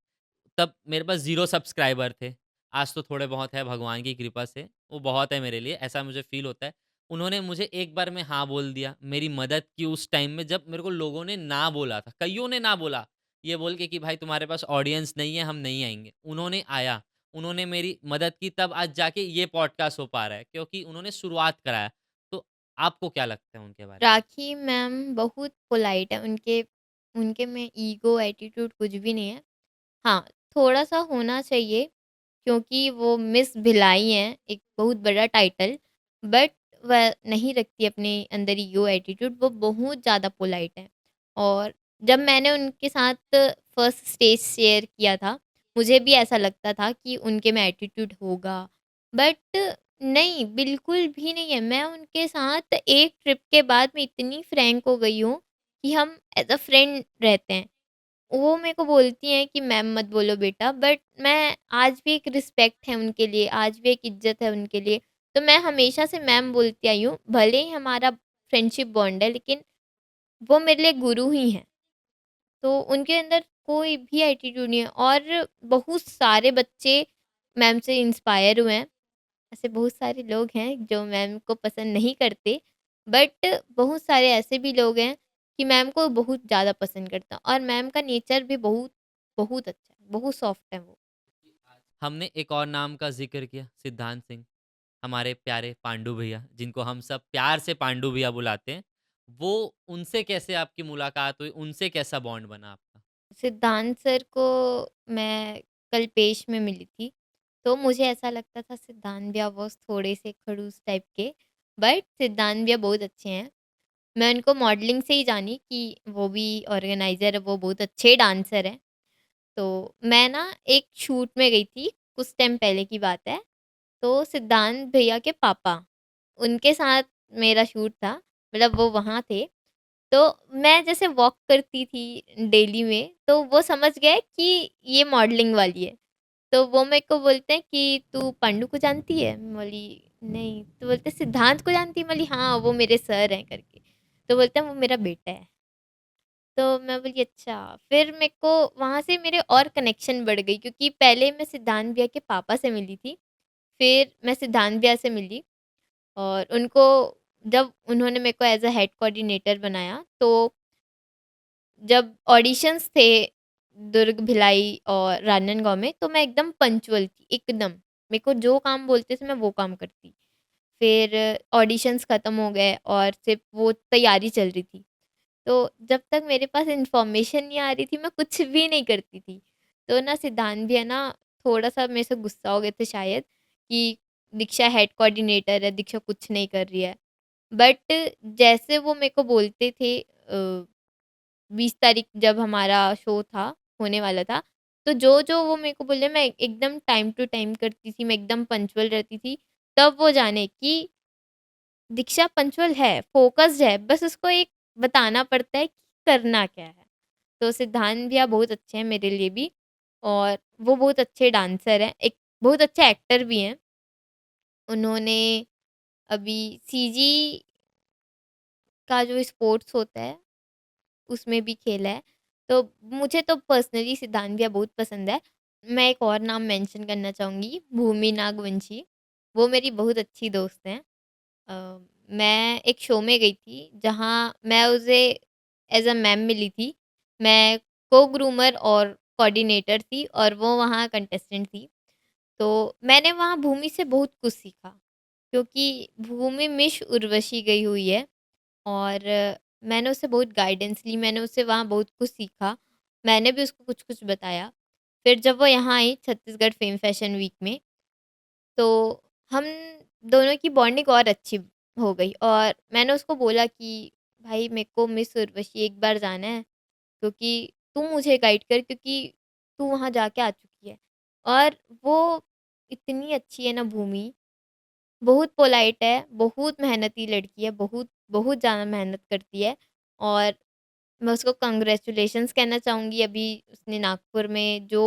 तब मेरे पास 0 सब्सक्राइबर थे। आज तो थोड़े बहुत है भगवान की कृपा से, वो बहुत है मेरे लिए, ऐसा मुझे फ़ील होता है। उन्होंने मुझे एक बार में हाँ बोल दिया, मेरी मदद की उस टाइम में जब मेरे को लोगों ने ना बोला था, कइयों ने ना बोला, ये बोल के कि भाई तुम्हारे पास ऑडियंस नहीं है, हम नहीं आएँगे। उन्होंने आया, उन्होंने मेरी मदद की तब आज जाके ये पॉडकास्ट हो पा रहा है क्योंकि उन्होंने शुरुआत कराया। तो आपको क्या लगता है उनके बारे में? राखी मैम बहुत पोलाइट है, उनके उनके में ईगो एटीट्यूड कुछ भी नहीं है। हाँ, थोड़ा-सा होना चाहिए क्योंकि वो मिस भिलाई हैं, एक बहुत बड़ा टाइटल, बट वह नहीं रखती अपने अंदर ईगो एटीट्यूड, वो बहुत ज़्यादा पोलाइट हैं। और जब मैंने उनके साथ फर्स्ट स्टेज शेयर किया था, मुझे भी ऐसा लगता था कि उनके में एटीट्यूड होगा, बट नहीं, बिल्कुल भी नहीं है। मैं उनके साथ एक ट्रिप के बाद मैं इतनी फ्रैंक हो गई हूँ कि हम एज़ अ फ्रेंड रहते हैं। वो मेरे को बोलती हैं कि मैम मत बोलो बेटा, बट मैं आज भी एक रिस्पेक्ट है उनके लिए, आज भी एक इज़्ज़त है उनके लिए, तो मैं हमेशा से मैम बोलती आई हूँ। भले ही हमारा फ्रेंडशिप बॉन्ड है, लेकिन वो मेरे लिए गुरु ही हैं। तो उनके अंदर कोई भी एटीट्यूड नहीं है और बहुत सारे बच्चे मैम से इंस्पायर हुए हैं। ऐसे बहुत सारे लोग हैं जो मैम को पसंद नहीं करते, बट बहुत सारे ऐसे भी लोग हैं कि मैम को बहुत ज़्यादा पसंद करते हैं और मैम का नेचर भी बहुत बहुत अच्छा है, बहुत सॉफ्ट है वो। हमने एक और नाम का ज़िक्र किया, सिद्धांत सिंह। हमारे प्यारे पांडु भैया, जिनको हम सब प्यार से पांडु भैया बुलाते हैं। वो उनसे कैसे आपकी मुलाकात हुई? उनसे कैसा बॉन्ड बना आपका? सिद्धांत सर को मैं कल पेश में मिली थी, तो मुझे ऐसा लगता था सिद्धांत भैया बॉस थोड़े से खड़ूस टाइप के, बट सिद्धांत भैया बहुत अच्छे हैं। मैं उनको मॉडलिंग से ही जानी कि वो भी ऑर्गेनाइज़र है, वो बहुत अच्छे डांसर हैं। तो मैं ना एक शूट में गई थी, कुछ टाइम पहले की बात है। तो सिद्धांत भैया के पापा, उनके साथ मेरा शूट था, मतलब वो वहाँ थे। तो मैं जैसे वॉक करती थी डेली में, तो वो समझ गए कि ये मॉडलिंग वाली है। तो वो मेरे को बोलते हैं कि तू पांडु को जानती है? मैं बोली नहीं। तो बोलते सिद्धांत को जानती है? मैं बोली हाँ, वो मेरे सर हैं करके। तो बोलते हैं वो मेरा बेटा है। तो मैं बोली अच्छा। फिर मेरे को वहाँ से मेरे और कनेक्शन बढ़ गई, क्योंकि पहले मैं सिद्धांत भैया के पापा से मिली थी, फिर मैं सिद्धांत भैया से मिली। और उनको जब उन्होंने मेरे को एज़ अ हेड कोऑर्डिनेटर बनाया, तो जब ऑडिशंस थे दुर्ग, भिलाई और राजनांदगाँव में, तो मैं एकदम पंक्चुअल थी, एकदम। मेरे को जो काम बोलते थे मैं वो काम करती। फिर ऑडिशंस खत्म हो गए और सिर्फ़ वो तैयारी चल रही थी। तो जब तक मेरे पास इन्फॉर्मेशन नहीं आ रही थी, मैं कुछ भी नहीं करती थी। तो ना सिद्धांत भी है ना, थोड़ा-सा मेरे से गुस्सा हो गए थे शायद कि दीक्षा हेड कोऑर्डिनेटर है, दीक्षा कुछ नहीं कर रही है। बट जैसे वो मेरे को बोलते थे 20 तारीख जब हमारा शो था, होने वाला था, तो जो-जो वो मेरे को बोले मैं एकदम टाइम टू टाइम करती थी, मैं एकदम पंक्चुअल रहती थी। तब वो जाने कि दीक्षा पंक्चुअल है, फ़ोकस्ड है, बस उसको एक बताना पड़ता है कि करना क्या है। तो सिद्धांत भैया बहुत अच्छे हैं मेरे लिए भी, और वो बहुत अच्छे डांसर हैं, एक बहुत अच्छे एक्टर भी हैं। उन्होंने अभी सीजी का जो स्पोर्ट्स होता है, उसमें भी खेला है। तो मुझे तो पर्सनली सिद्धांत भैया बहुत पसंद है। मैं एक और नाम मेंशन करना चाहूँगी, भूमि नागवंशी। वो मेरी बहुत अच्छी दोस्त हैं। मैं एक शो में गई थी, जहाँ मैं उसे एज़ अ मैम मिली थी। मैं को-ग्रूमर और कोऑर्डिनेटर थी और वो वहाँ कंटेस्टेंट थी। तो मैंने वहाँ भूमि से बहुत कुछ सीखा, क्योंकि भूमि मिस उर्वशी गई हुई है। और मैंने उससे बहुत गाइडेंस ली, मैंने उससे वहाँ बहुत कुछ सीखा। मैंने भी उसको कुछ-कुछ बताया। फिर जब वो यहाँ आई छत्तीसगढ़ फ़ेम फ़ैशन वीक में, तो हम दोनों की बॉन्डिंग और अच्छी हो गई, और मैंने उसको बोला कि भाई मेरे को मिस उर्वशी एक बार जाना है, क्योंकि तू मुझे गाइड कर, क्योंकि तू वहाँ जाके आ चुकी है। और वो इतनी अच्छी है ना भूमि, बहुत पोलाइट है, बहुत मेहनती लड़की है, बहुत बहुत ज़्यादा मेहनत करती है। और मैं उसको कांग्रेचुलेशंस कहना चाहूँगी, अभी उसने नागपुर में जो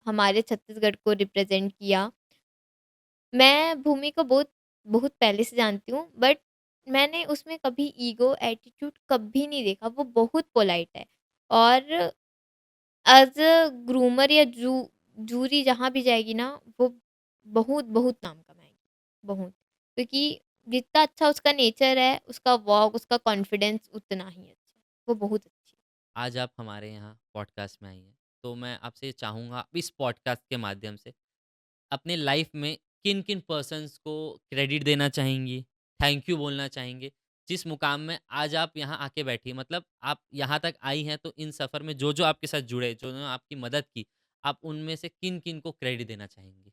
हमारे छत्तीसगढ़ को रिप्रेज़ेंट किया। मैं भूमि को बहुत बहुत पहले से जानती हूँ, बट मैंने उसमें कभी ईगो, एटीट्यूड कभी नहीं देखा। वो बहुत पोलाइट है, और एज़ अ ग्रूमर या जूरी जहाँ भी जाएगी ना, वो बहुत बहुत नाम कमाएगी, बहुत। क्योंकि जितना अच्छा उसका नेचर है, उसका वॉक, उसका कॉन्फिडेंस उतना ही अच्छा है। वो बहुत अच्छी है। आज आप हमारे यहाँ पॉडकास्ट में आई हैं, तो मैं आपसे चाहूँगा इस पॉडकास्ट के माध्यम से अपने लाइफ में किन-किन पर्सन्स को क्रेडिट देना चाहेंगी, थैंक यू बोलना चाहेंगे, जिस मुकाम में आज आप यहाँ आके बैठी हैं? मतलब आप यहाँ तक आई हैं, तो इन सफ़र में जो-जो आपके साथ जुड़े, जिन्होंने आपकी मदद की, आप उनमें से किन-किन को क्रेडिट देना चाहेंगी?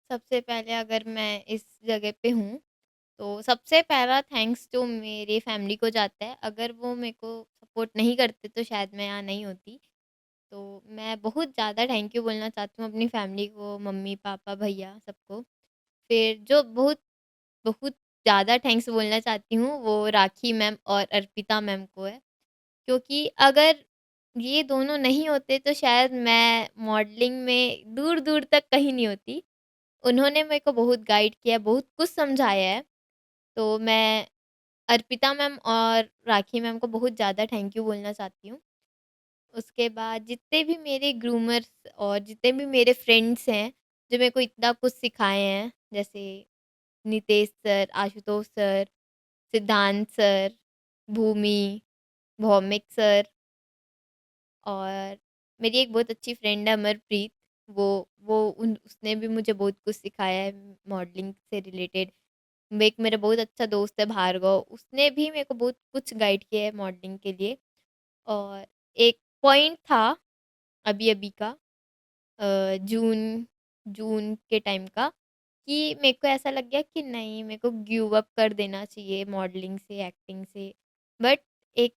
सबसे पहले अगर मैं इस जगह पे हूँ, तो सबसे पहला थैंक्स जो मेरी फैमिली को जाता है। अगर वो मेरे को सपोर्ट नहीं करते, तो शायद मैं यहाँ नहीं होती। तो मैं बहुत ज़्यादा थैंक यू बोलना चाहती हूँ अपनी फैमिली को, मम्मी-पापा, भैया सबको। फिर जो बहुत बहुत ज़्यादा थैंक्स बोलना चाहती हूँ, वो राखी मैम और अर्पिता मैम को है। क्योंकि अगर ये दोनों नहीं होते, तो शायद मैं मॉडलिंग में दूर-दूर तक कहीं नहीं होती। उन्होंने मेरे को बहुत गाइड किया है, बहुत कुछ समझाया है। तो मैं अर्पिता मैम और राखी मैम को बहुत ज़्यादा थैंक यू बोलना चाहती हूँ। उसके बाद जितने भी मेरे ग्रूमर्स और जितने भी मेरे फ्रेंड्स हैं, जो मेरे को इतना कुछ सिखाए हैं, जैसे नितेश सर, आशुतोष सर, सिद्धांत सर, भूमि, भौमिक सर, और मेरी एक बहुत अच्छी फ्रेंड है अमरप्रीत। वो उन उसने भी मुझे बहुत कुछ सिखाया है मॉडलिंग से रिलेटेड। एक मेरा बहुत अच्छा दोस्त है भार्गव, उसने भी मेरे को बहुत कुछ गाइड किया है मॉडलिंग के लिए। और एक पॉइंट था अभी-अभी का, जून जून के टाइम का, कि मेरे को ऐसा लग गया कि नहीं, मेरे को गिव अप कर देना चाहिए मॉडलिंग से, एक्टिंग से। बट एक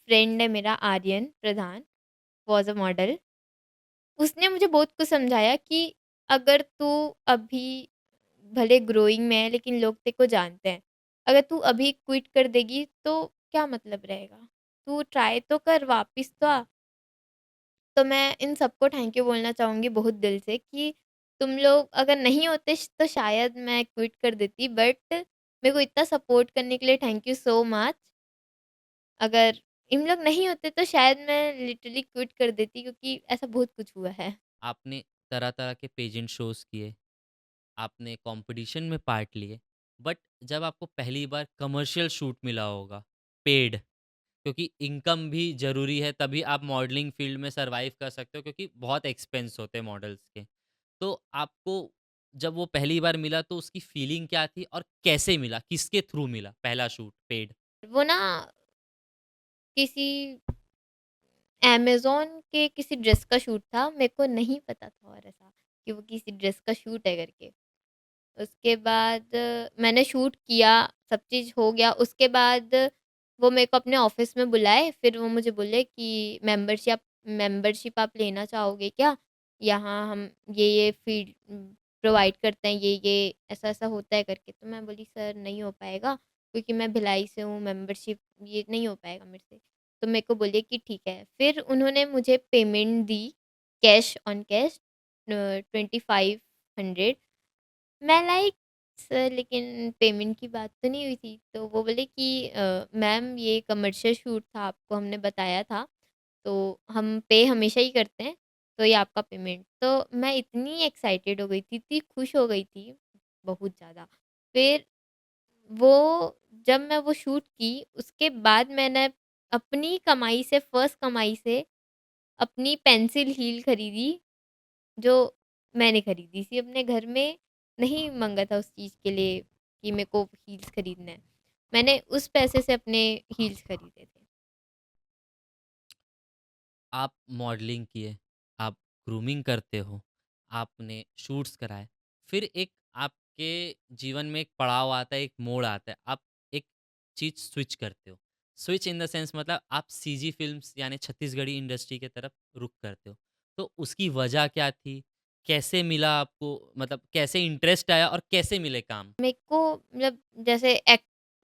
फ्रेंड है मेरा आर्यन प्रधान, वाज़ अ मॉडल। उसने मुझे बहुत कुछ समझाया कि अगर तू अभी भले ग्रोइंग में है लेकिन लोग तेरे को जानते हैं। अगर तू अभी क्विट कर देगी तो क्या मतलब रहेगा? तू ट्राई तो कर, वापिस तो आ। तो मैं इन सबको थैंक यू बोलना चाहूँगी बहुत दिल से कि तुम लोग अगर नहीं होते तो शायद मैं क्विट कर देती, बट मेरे को इतना सपोर्ट करने के लिए थैंक यू सो मच। अगर इन लोग नहीं होते तो शायद मैं लिटरली क्विट कर देती, क्योंकि ऐसा बहुत कुछ हुआ है। आपने तरह-तरह के पेजेंट शोज़ किए, आपने कॉम्पिटिशन में पार्ट लिए, बट जब आपको पहली बार कमर्शियल शूट मिला होगा, पेड, क्योंकि इनकम भी ज़रूरी है, तभी आप मॉडलिंग फ़ील्ड में सर्वाइव कर सकते हो, क्योंकि बहुत एक्सपेंस होते हैं मॉडल्स के। तो आपको जब वो पहली बार मिला तो उसकी फीलिंग क्या थी और कैसे मिला? किसके थ्रू मिला पहला शूट पेड? वो ना किसी अमेज़न के किसी ड्रेस का शूट था, मेरे को नहीं पता था और ऐसा कि वो किसी ड्रेस का शूट है करके। उसके बाद मैंने शूट किया, सब चीज़ हो गया। उसके बाद वो मेरे को अपने ऑफ़िस में बुलाए, फिर वो मुझे बोले कि मेंबरशिप आप लेना चाहोगे क्या? यहाँ हम ये फ़ील्ड प्रोवाइड करते हैं, ये ऐसा-ऐसा होता है करके। तो मैं बोली सर नहीं हो पाएगा, क्योंकि मैं भिलाई से हूँ, मेंबरशिप ये नहीं हो पाएगा मेरे से। तो मेरे को बोले कि ठीक है। फिर उन्होंने मुझे payment the, cash on cash 2500। मैं लाइक सर लेकिन पेमेंट की बात तो नहीं हुई थी। तो वो बोले कि मैम ये कमर्शियल शूट था, आपको हमने बताया था, तो हम पे हमेशा ही करते हैं, तो ये आपका पेमेंट। तो मैं इतनी एक्साइटेड हो गई थी, इतनी खुश हो गई थी, बहुत ज़्यादा। फिर वो जब मैं वो शूट की, उसके बाद मैंने अपनी कमाई से, फर्स्ट कमाई से अपनी पेंसिल हील खरीदी, जो मैंने खरीदी थी अपने घर में। नहीं माँगा था उस चीज़ के लिए कि मेरे को हील्स खरीदना है। मैंने उस पैसे से अपने हील्स खरीदे थे। आप मॉडलिंग किए, आप ग्रूमिंग करते हो, आपने शूट्स कराए, फिर एक आपके जीवन में एक पड़ाव आता है, एक मोड़ आता है, आप एक चीज़ स्विच करते हो। स्विच इन द सेंस मतलब आप सीजी फ़िल्म्स यानी छत्तीसगढ़ी इंडस्ट्री की तरफ रुख करते हो। तो उसकी वजह क्या थी? कैसे मिला आपको? मतलब कैसे इंटरेस्ट आया और कैसे मिले काम? मेरे को मतलब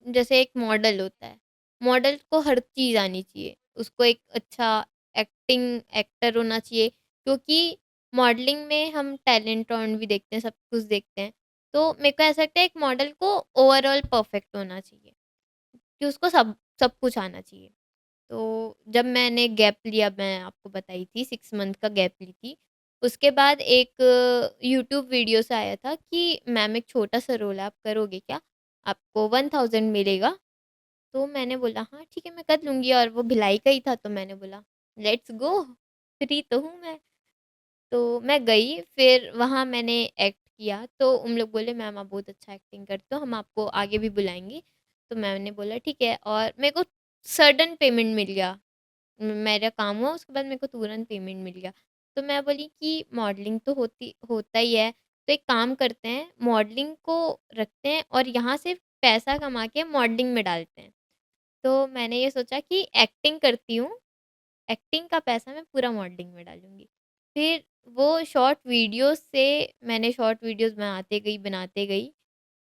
जैसे एक मॉडल होता है, मॉडल को हर चीज़ आनी चाहिए। उसको एक अच्छा एक्टर होना चाहिए, क्योंकि मॉडलिंग में हम टैलेंट भी देखते हैं, सब कुछ देखते हैं। तो मेरे को ऐसा लगता है एक मॉडल को ओवरऑल परफेक्ट होना चाहिए, कि उसको सब सब कुछ आना चाहिए। तो जब मैंने गैप लिया, मैं आपको बताई थी 6 मंथ का गैप ली थी। उसके बाद एक यूट्यूब वीडियो से आया था कि मैम एक छोटा-सा रोल है, आप करोगे क्या? आपको 1000 मिलेगा। तो मैंने बोला हाँ, ठीक है मैं कर लूँगी, और वो भिलाई का ही था, तो मैंने बोला लेट्स गो, फ्री तो हूँ मैं। तो मैं गई, फिर वहाँ मैंने एक्ट किया, तो उन लोग बोले मैम आप बहुत अच्छा एक्टिंग करते हो, हम आपको आगे भी बुलाएँगे। तो मैंने बोला ठीक है, और मेरे को सडन पेमेंट मिल गया। मेरा काम हुआ, उसके बाद मेरे को तुरंत पेमेंट मिल गया। तो मैं बोली कि मॉडलिंग तो होता ही है, तो एक काम करते हैं, मॉडलिंग को रखते हैं और यहाँ से पैसा कमा के मॉडलिंग में डालते हैं। तो मैंने ये सोचा कि एक्टिंग करती हूँ, एक्टिंग का पैसा मैं पूरा मॉडलिंग में डालूँगी। फिर वो शॉर्ट वीडियोज़ से मैंने शॉर्ट वीडियोज़ बनाते गई,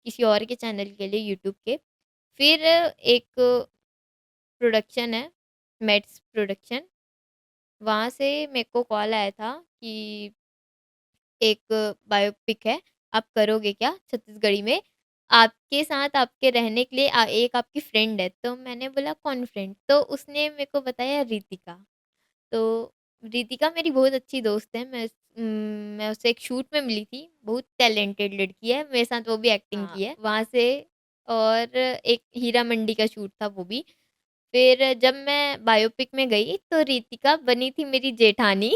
किसी और के चैनल के लिए, यूट्यूब के। फिर एक प्रोडक्शन है, मेट्स प्रोडक्शन, वहाँ से मेरे को कॉल आया था कि एक बायोपिक है, आप करोगे क्या छत्तीसगढ़ी में? आपके साथ आपके रहने के लिए एक आपकी फ्रेंड है। तो मैंने बोला कौन फ्रेंड? तो उसने मेरे को बताया रितिका। तो रितिका मेरी बहुत अच्छी दोस्त है। मैं उससे एक शूट में मिली थी। बहुत टैलेंटेड लड़की है। मेरे साथ वो भी एक्टिंग हाँ। की की है। है। वहाँ से, और एक हीरा मंडी का शूट था वो भी। फिर जब मैं बायोपिक में गई तो रितिका बनी थी मेरी जेठानी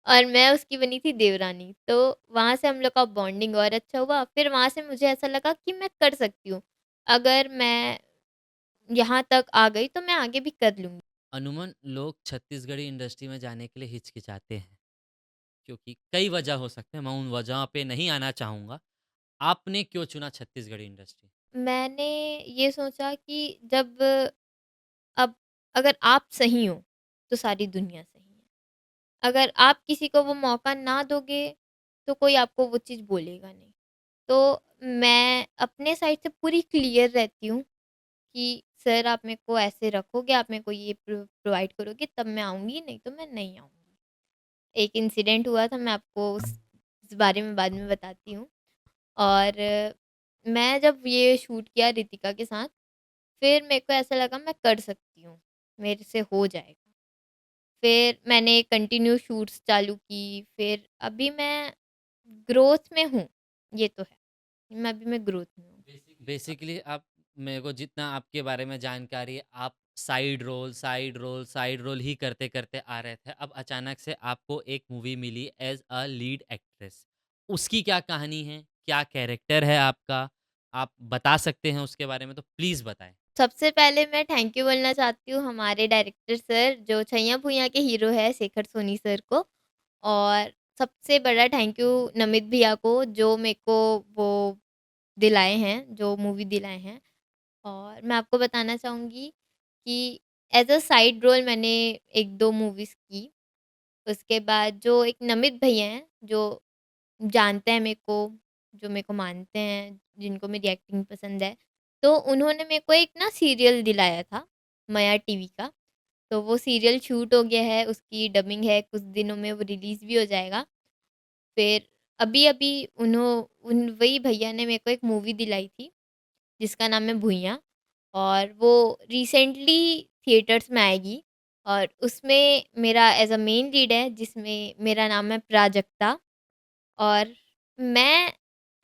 और मैं उसकी बनी थी देवरानी। तो वहाँ से हम लोग का बॉन्डिंग और अच्छा हुआ। फिर वहाँ से मुझे ऐसा लगा कि मैं कर सकती हूँ। अगर मैं यहाँ तक आ गई तो मैं आगे भी कर लूँगी। अमूमन लोग छत्तीसगढ़ी इंडस्ट्री में जाने के लिए हिचकिचाते हैं, क्योंकि कई वजह हो सकते हैं, मैं उन वजहों पे नहीं आना चाहूँगा। आपने क्यों चुना छत्तीसगढ़ी इंडस्ट्री? मैंने ये सोचा कि जब अब अगर आप सही हो, तो सारी दुनिया सही है। अगर आप किसी को वो मौका ना दोगे, तो कोई आपको वो चीज़ बोलेगा नहीं। तो मैं अपने साइड से पूरी क्लियर रहती हूँ कि सर आप मेरे को ऐसे रखोगे, आप मेरे को ये प्रोवाइड करोगे तब मैं आऊँगी, नहीं तो मैं नहीं आऊँगी। एक इंसिडेंट हुआ था, मैं आपको उस बारे में बाद में बताती हूँ। और मैं जब ये शूट किया रितिका के साथ, फिर मेरे को ऐसा लगा मैं कर सकती हूँ, मेरे से हो जाएगा। फिर मैंने कंटिन्यू शूट्स चालू की, फिर अभी मैं ग्रोथ में हूँ, ये तो है। मैं ग्रोथ में हूँ। बेसिकली आप, मेरे को जितना आपके बारे में जानकारी है, आप side role, side role, side role ही करते-करते आ रहे थे। अब अचानक से आपको एक मूवी मिली एज़ अ लीड एक्ट्रेस। उसकी क्या कहानी है? क्या कैरेक्टर है आपका? आप बता सकते हैं उसके बारे में तो प्लीज़ बताएँ। सबसे पहले मैं थैंक यू बोलना चाहती हूँ हमारे डायरेक्टर सर जो छैया भूइयाँ के हीरो है शेखर सोनी सर को। और सबसे बड़ा थैंक यू नमित भैया को जो मेरे को वो दिलाए हैं, जो मूवी दिलाए हैं। और मैं आपको बताना चाहूँगी कि एज़ अ साइड रोल मैंने 1-2 मूवीज़ की। उसके बाद जो एक नमित भैया हैं, जो जानते हैं मेरे को, जो मेरे को मानते हैं, जिनको मेरी एक्टिंग पसंद है, तो उन्होंने मेरे को एक ना सीरियल दिलाया था, मया टीवी का। तो वो सीरियल शूट हो गया है, उसकी डबिंग है, कुछ दिनों में वो रिलीज़ भी हो जाएगा। फिर अभी-अभी उन वही भैया ने मेरे को एक मूवी दिलाई थी, जिसका नाम है भुइयाँ। और वो रिसेंटली थिएटर्स में आएगी और उसमें मेरा एज़ अ मेन लीड है, जिसमें मेरा नाम है प्राजक्ता। और मैं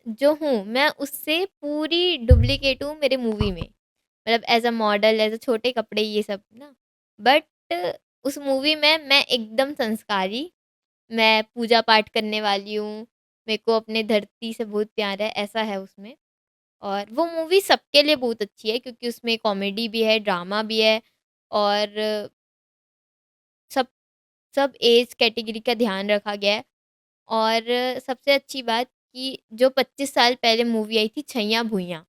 जो हूँ, मैं उससे पूरी डुप्लीकेट हूँ मेरे मूवी में। मतलब as a model, as a छोटे कपड़े ये सब ना। बट उस मूवी में मैं एकदम संस्कारी, मैं पूजा-पाठ करने वाली हूँ, मेरे को अपने धरती से बहुत प्यार है, ऐसा है उसमें। और वो मूवी सबके लिए बहुत अच्छी है क्योंकि उसमें कॉमेडी भी है, ड्रामा भी है और सब सब एज कैटेगरी का ध्यान रखा गया है। और सबसे अच्छी बात कि जो 25 साल पहले मूवी आई थी छैया भूइयाँ,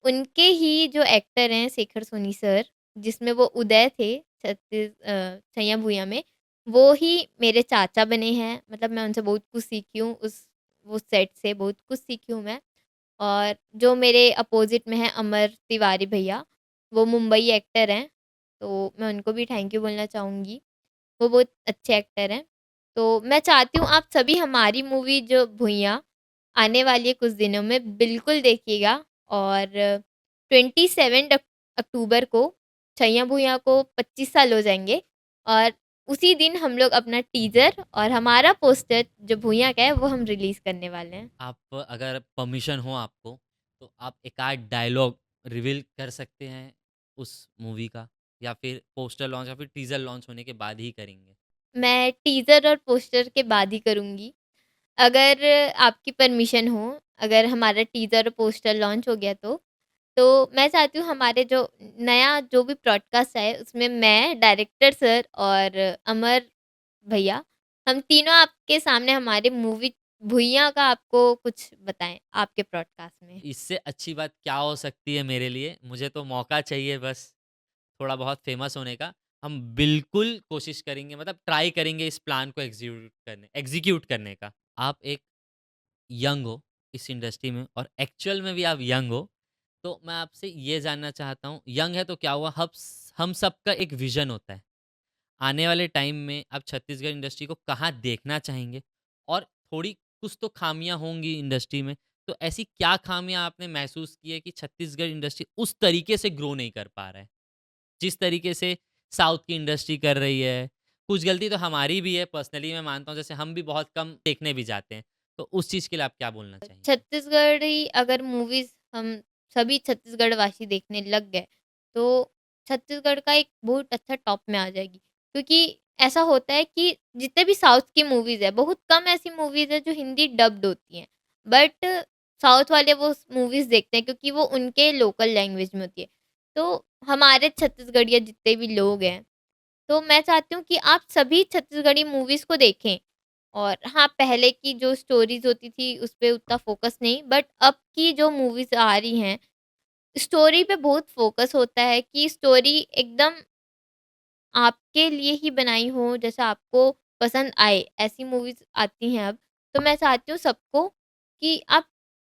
उनके ही जो एक्टर हैं शेखर सोनी सर, जिसमें वो उदय थे छैया भूइयाँ में, वो ही मेरे चाचा बने हैं। मतलब मैं उनसे बहुत कुछ सीखी हूँ, उस वो सेट से बहुत कुछ सीखी हूँ मैं। और जो मेरे अपोज़िट में हैं अमर तिवारी भैया, वो मुंबई एक्टर हैं, तो मैं उनको भी थैंक यू बोलना चाहूँगी। वो बहुत अच्छे एक्टर हैं। तो मैं चाहती हूँ आप सभी हमारी मूवी जो भुइयाँ आने वाली है कुछ दिनों में बिल्कुल देखिएगा। और 27 अक्टूबर को छैया भुइयाँ को 25 साल हो जाएँगे और उसी दिन हम लोग अपना टीज़र और हमारा पोस्टर जो भुइयाँ का है वो हम रिलीज़ करने वाले हैं। आप अगर परमिशन हो आपको, तो आप एक आध डायलॉग रिवील कर सकते हैं उस मूवी का? या फिर पोस्टर लॉन्च या फिर टीज़र लॉन्च होने के बाद ही करेंगे? मैं टीज़र और पोस्टर के बाद ही करूँगी। अगर आपकी परमिशन हो, अगर हमारा टीज़र और पोस्टर लॉन्च हो गया तो मैं चाहती हूँ हमारे जो नया जो भी ब्रॉडकास्ट है उसमें मैं, डायरेक्टर सर और अमर भैया, हम तीनों आपके सामने हमारी मूवी भुइयाँ का आपको कुछ बताएँ आपके ब्रॉडकास्ट में। इससे अच्छी बात क्या हो सकती है मेरे लिए? मुझे तो मौका चाहिए बस, थोड़ा बहुत फ़ेमस होने का। हम बिल्कुल कोशिश करेंगे, मतलब ट्राई करेंगे इस प्लान को एग्ज़ीक्यूट करने का। आप एक यंग हो इस इंडस्ट्री में और एक्चुअल में भी आप यंग हो, तो मैं आपसे ये जानना चाहता हूँ, यंग है तो क्या हुआ, हम सबका एक विज़न होता है। आने वाले टाइम में आप छत्तीसगढ़ इंडस्ट्री को कहाँ देखना चाहेंगे? और थोड़ी कुछ तो खामियाँ होंगी इंडस्ट्री में, तो ऐसी क्या खामियाँ आपने महसूस की है कि छत्तीसगढ़ इंडस्ट्री उस तरीके से ग्रो नहीं कर पा रहा है? जिस तरीके से साउथ की इंडस्ट्री कर रही है। कुछ गलती तो हमारी भी है, पर्सनली मैं मानता हूँ, जैसे हम भी बहुत कम देखने भी जाते हैं। तो उस चीज़ के लिए आप क्या बोलना चाहेंगे? छत्तीसगढ़ी अगर मूवीज़ हम सभी छत्तीसगढ़वासी देखने लग गए, तो छत्तीसगढ़ का एक बहुत अच्छा टॉप में आ जाएगी। क्योंकि ऐसा होता है कि जितने भी साउथ की मूवीज़ है, बहुत कम ऐसी मूवीज़ है जो हिंदी डब्ड होती हैं। बट साउथ वाले वो मूवीज़ देखते हैं क्योंकि वो उनके लोकल लैंग्वेज में होती है। तो हमारे छत्तीसगढ़िया जितने भी लोग हैं, तो मैं चाहती हूँ कि आप सभी छत्तीसगढ़ी मूवीज़ को देखें। और हाँ, पहले की जो स्टोरीज़ होती थी उस पे उतना फ़ोकस नहीं, बट अब की जो मूवीज़ आ रही हैं, स्टोरी पे बहुत फ़ोकस होता है कि स्टोरी एकदम आपके लिए ही बनाई हो, जैसा आपको पसंद आए, ऐसी मूवीज़ आती हैं अब। तो मैं चाहती हूँ सबको कि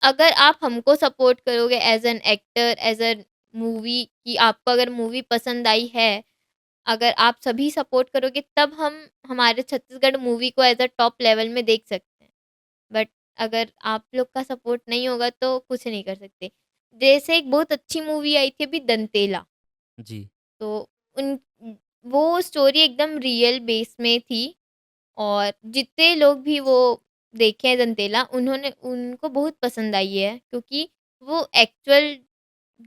अगर आप हमको सपोर्ट करोगे as an actor, as a movie, कि आपको अगर मूवी पसंद आई है, अगर आप सभी सपोर्ट करोगे तब हम हमारे छत्तीसगढ़ मूवी को एज़ अ टॉप लेवल में देख सकते हैं। बट अगर आप लोग का सपोर्ट नहीं होगा तो कुछ नहीं कर सकते। जैसे एक बहुत अच्छी मूवी आई थी अभी दंतेला। जी, तो उन वो स्टोरी एकदम रियल बेस में थी और जितने लोग भी वो देखे हैं दंतेला उनको बहुत पसंद आई है, क्योंकि वो एक्चुअल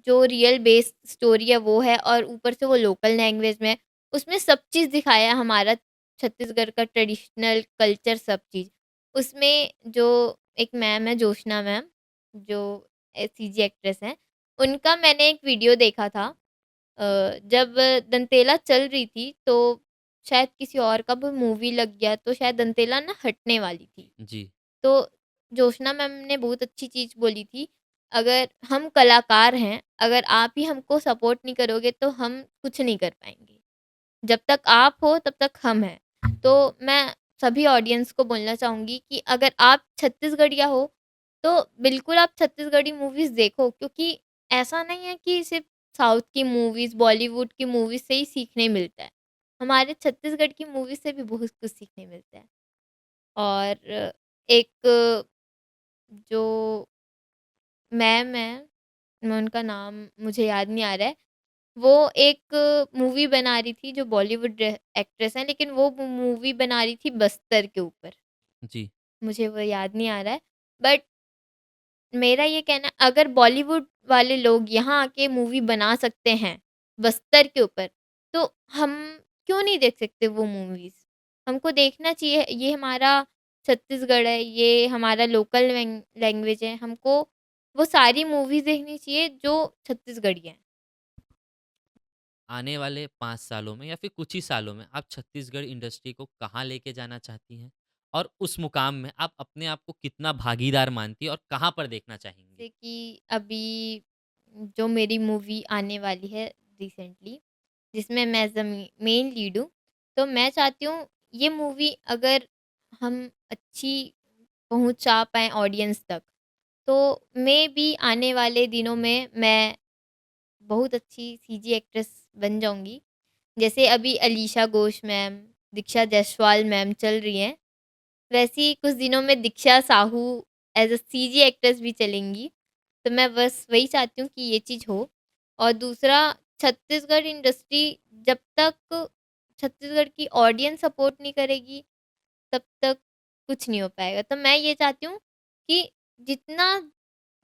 जो रियल बेस स्टोरी है वो है और ऊपर से वो लोकल लैंग्वेज में है। उसमें सब चीज़ दिखाया है, हमारा छत्तीसगढ़ का ट्रेडिशनल कल्चर सब चीज़। उसमें जो एक मैम है जोशना मैम, जो सीजी एक्ट्रेस हैं, उनका मैंने एक वीडियो देखा था। जब दंतेला चल रही थी तो शायद किसी और का भी मूवी लग गया तो शायद दंतेला ना हटने वाली थी। जी। तो जोशना मैम ने बहुत अच्छी चीज़ बोली थी, अगर हम कलाकार हैं, अगर आप ही हमको सपोर्ट नहीं करोगे तो हम कुछ नहीं कर पाएँगे। जब तक आप हो तब तक हम हैं। तो मैं सभी ऑडियंस को बोलना चाहूँगी कि अगर आप छत्तीसगढ़िया हो, तो बिल्कुल आप छत्तीसगढ़ी मूवीज़ देखो, क्योंकि ऐसा नहीं है कि सिर्फ़ साउथ की मूवीज़, बॉलीवुड की मूवीज़ से ही सीखने मिलता है। हमारे छत्तीसगढ़ की मूवीज़ से भी बहुत कुछ सीखने मिलता है। और एक जो मैम हैं, मैं उनका नाम मुझे याद नहीं आ रहा है। वो एक मूवी बना रही थी जो बॉलीवुड एक्ट्रेस हैं, लेकिन वो मूवी बना रही थी बस्तर के ऊपर। जी। मुझे वो याद नहीं आ रहा है। बट मेरा ये कहना है, अगर बॉलीवुड वाले लोग यहाँ आके मूवी बना सकते हैं बस्तर के ऊपर, तो हम क्यों नहीं देख सकते वो मूवीज़? हमको देखना चाहिए, ये हमारा छत्तीसगढ़ है, ये हमारा लोकल लैंग्वेज है, हमको वो सारी मूवीज़ देखनी चाहिए जो छत्तीसगढ़ी हैं। आने वाले 5 सालों में या फिर कुछ ही सालों में आप छत्तीसगढ़ इंडस्ट्री को कहाँ लेके जाना चाहती हैं? और उस मुकाम में आप अपने आप को कितना भागीदार मानती हैं और कहाँ पर देखना चाहेंगी? जैसे कि अभी जो मेरी मूवी आने वाली है रिसेंटली, जिसमें मैं मेन लीड हूँ, तो मैं चाहती हूँ ये मूवी अगर हम अच्छी पहुँचा पाएँ ऑडियंस तक, तो मेबी आने वाले दिनों में मैं बहुत अच्छी सीजी एक्ट्रेस बन जाऊँगी। जैसे अभी अलीशा घोष मैम, दीक्षा जायसवाल मैम चल रही हैं, वैसे ही कुछ दिनों में Diksha Sahu as a CG actress भी चलेंगी। तो मैं बस वही चाहती हूँ कि ये चीज़ हो। और दूसरा, छत्तीसगढ़ इंडस्ट्री जब तक छत्तीसगढ़ की ऑडियंस सपोर्ट नहीं करेगी, तब तक कुछ नहीं हो पाएगा। तो मैं ये चाहती हूँ कि जितना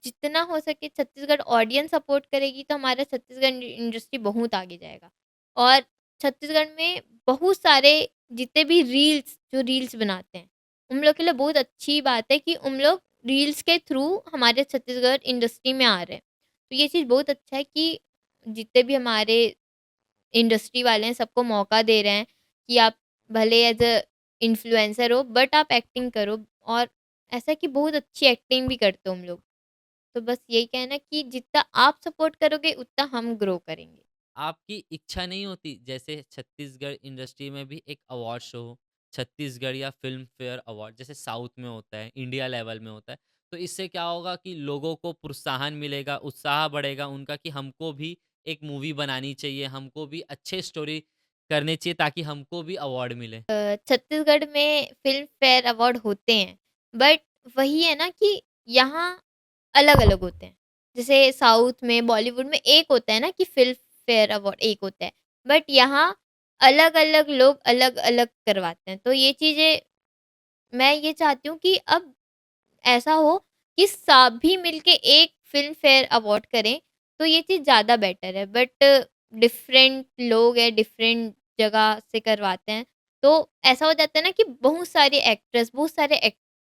जितना हो सके छत्तीसगढ़ ऑडियंस सपोर्ट करेगी तो हमारा छत्तीसगढ़ इंडस्ट्री बहुत आगे जाएगा। और छत्तीसगढ़ में बहुत सारे जितने भी जो रील्स बनाते हैं, उन लोग के लिए बहुत अच्छी बात है कि उन लोग रील्स के थ्रू हमारे छत्तीसगढ़ इंडस्ट्री में आ रहे हैं। तो ये चीज़ बहुत अच्छा है कि जितने भी हमारे इंडस्ट्री वाले हैं सबको मौका दे रहे हैं कि आप भले एज़ अ इन्फ्लुएंसर हो बट आप एक्टिंग करो। और ऐसा है कि बहुत अच्छी एक्टिंग भी करते हो हम लोग। तो बस यही कहना है कि जितना आप सपोर्ट करोगे उतना हम ग्रो करेंगे। आपकी इच्छा नहीं होती जैसे छत्तीसगढ़ इंडस्ट्री में भी एक अवार्ड शो हो, छत्तीसगढ़ या फ़िल्म फेयर अवार्ड जैसे साउथ में होता है, इंडिया लेवल में होता है, तो इससे क्या होगा कि लोगों को प्रोत्साहन मिलेगा, उत्साह बढ़ेगा उनका कि हमको भी एक मूवी बनानी चाहिए, हमको भी अच्छे स्टोरी करने चाहिए ताकि हमको भी अवार्ड मिले। छत्तीसगढ़ में फ़िल्म फेयर अवार्ड होते हैं, बट वही है ना कि यहाँ अलग-अलग होते हैं। जैसे साउथ में, बॉलीवुड में एक होता है ना कि फ़िल्म फेयर अवार्ड एक होता है, बट यहाँ अलग-अलग लोग अलग-अलग करवाते हैं। तो ये चीज़ें मैं ये चाहती हूँ कि अब ऐसा हो कि सभी मिलके एक फ़िल्म फेयर अवार्ड करें, तो ये चीज़ ज़्यादा बेटर है। बट डिफरेंट लोग हैं, डिफरेंट जगह से करवाते हैं, तो ऐसा हो जाता है ना कि बहुत सारे एक्ट्रेस, बहुत सारे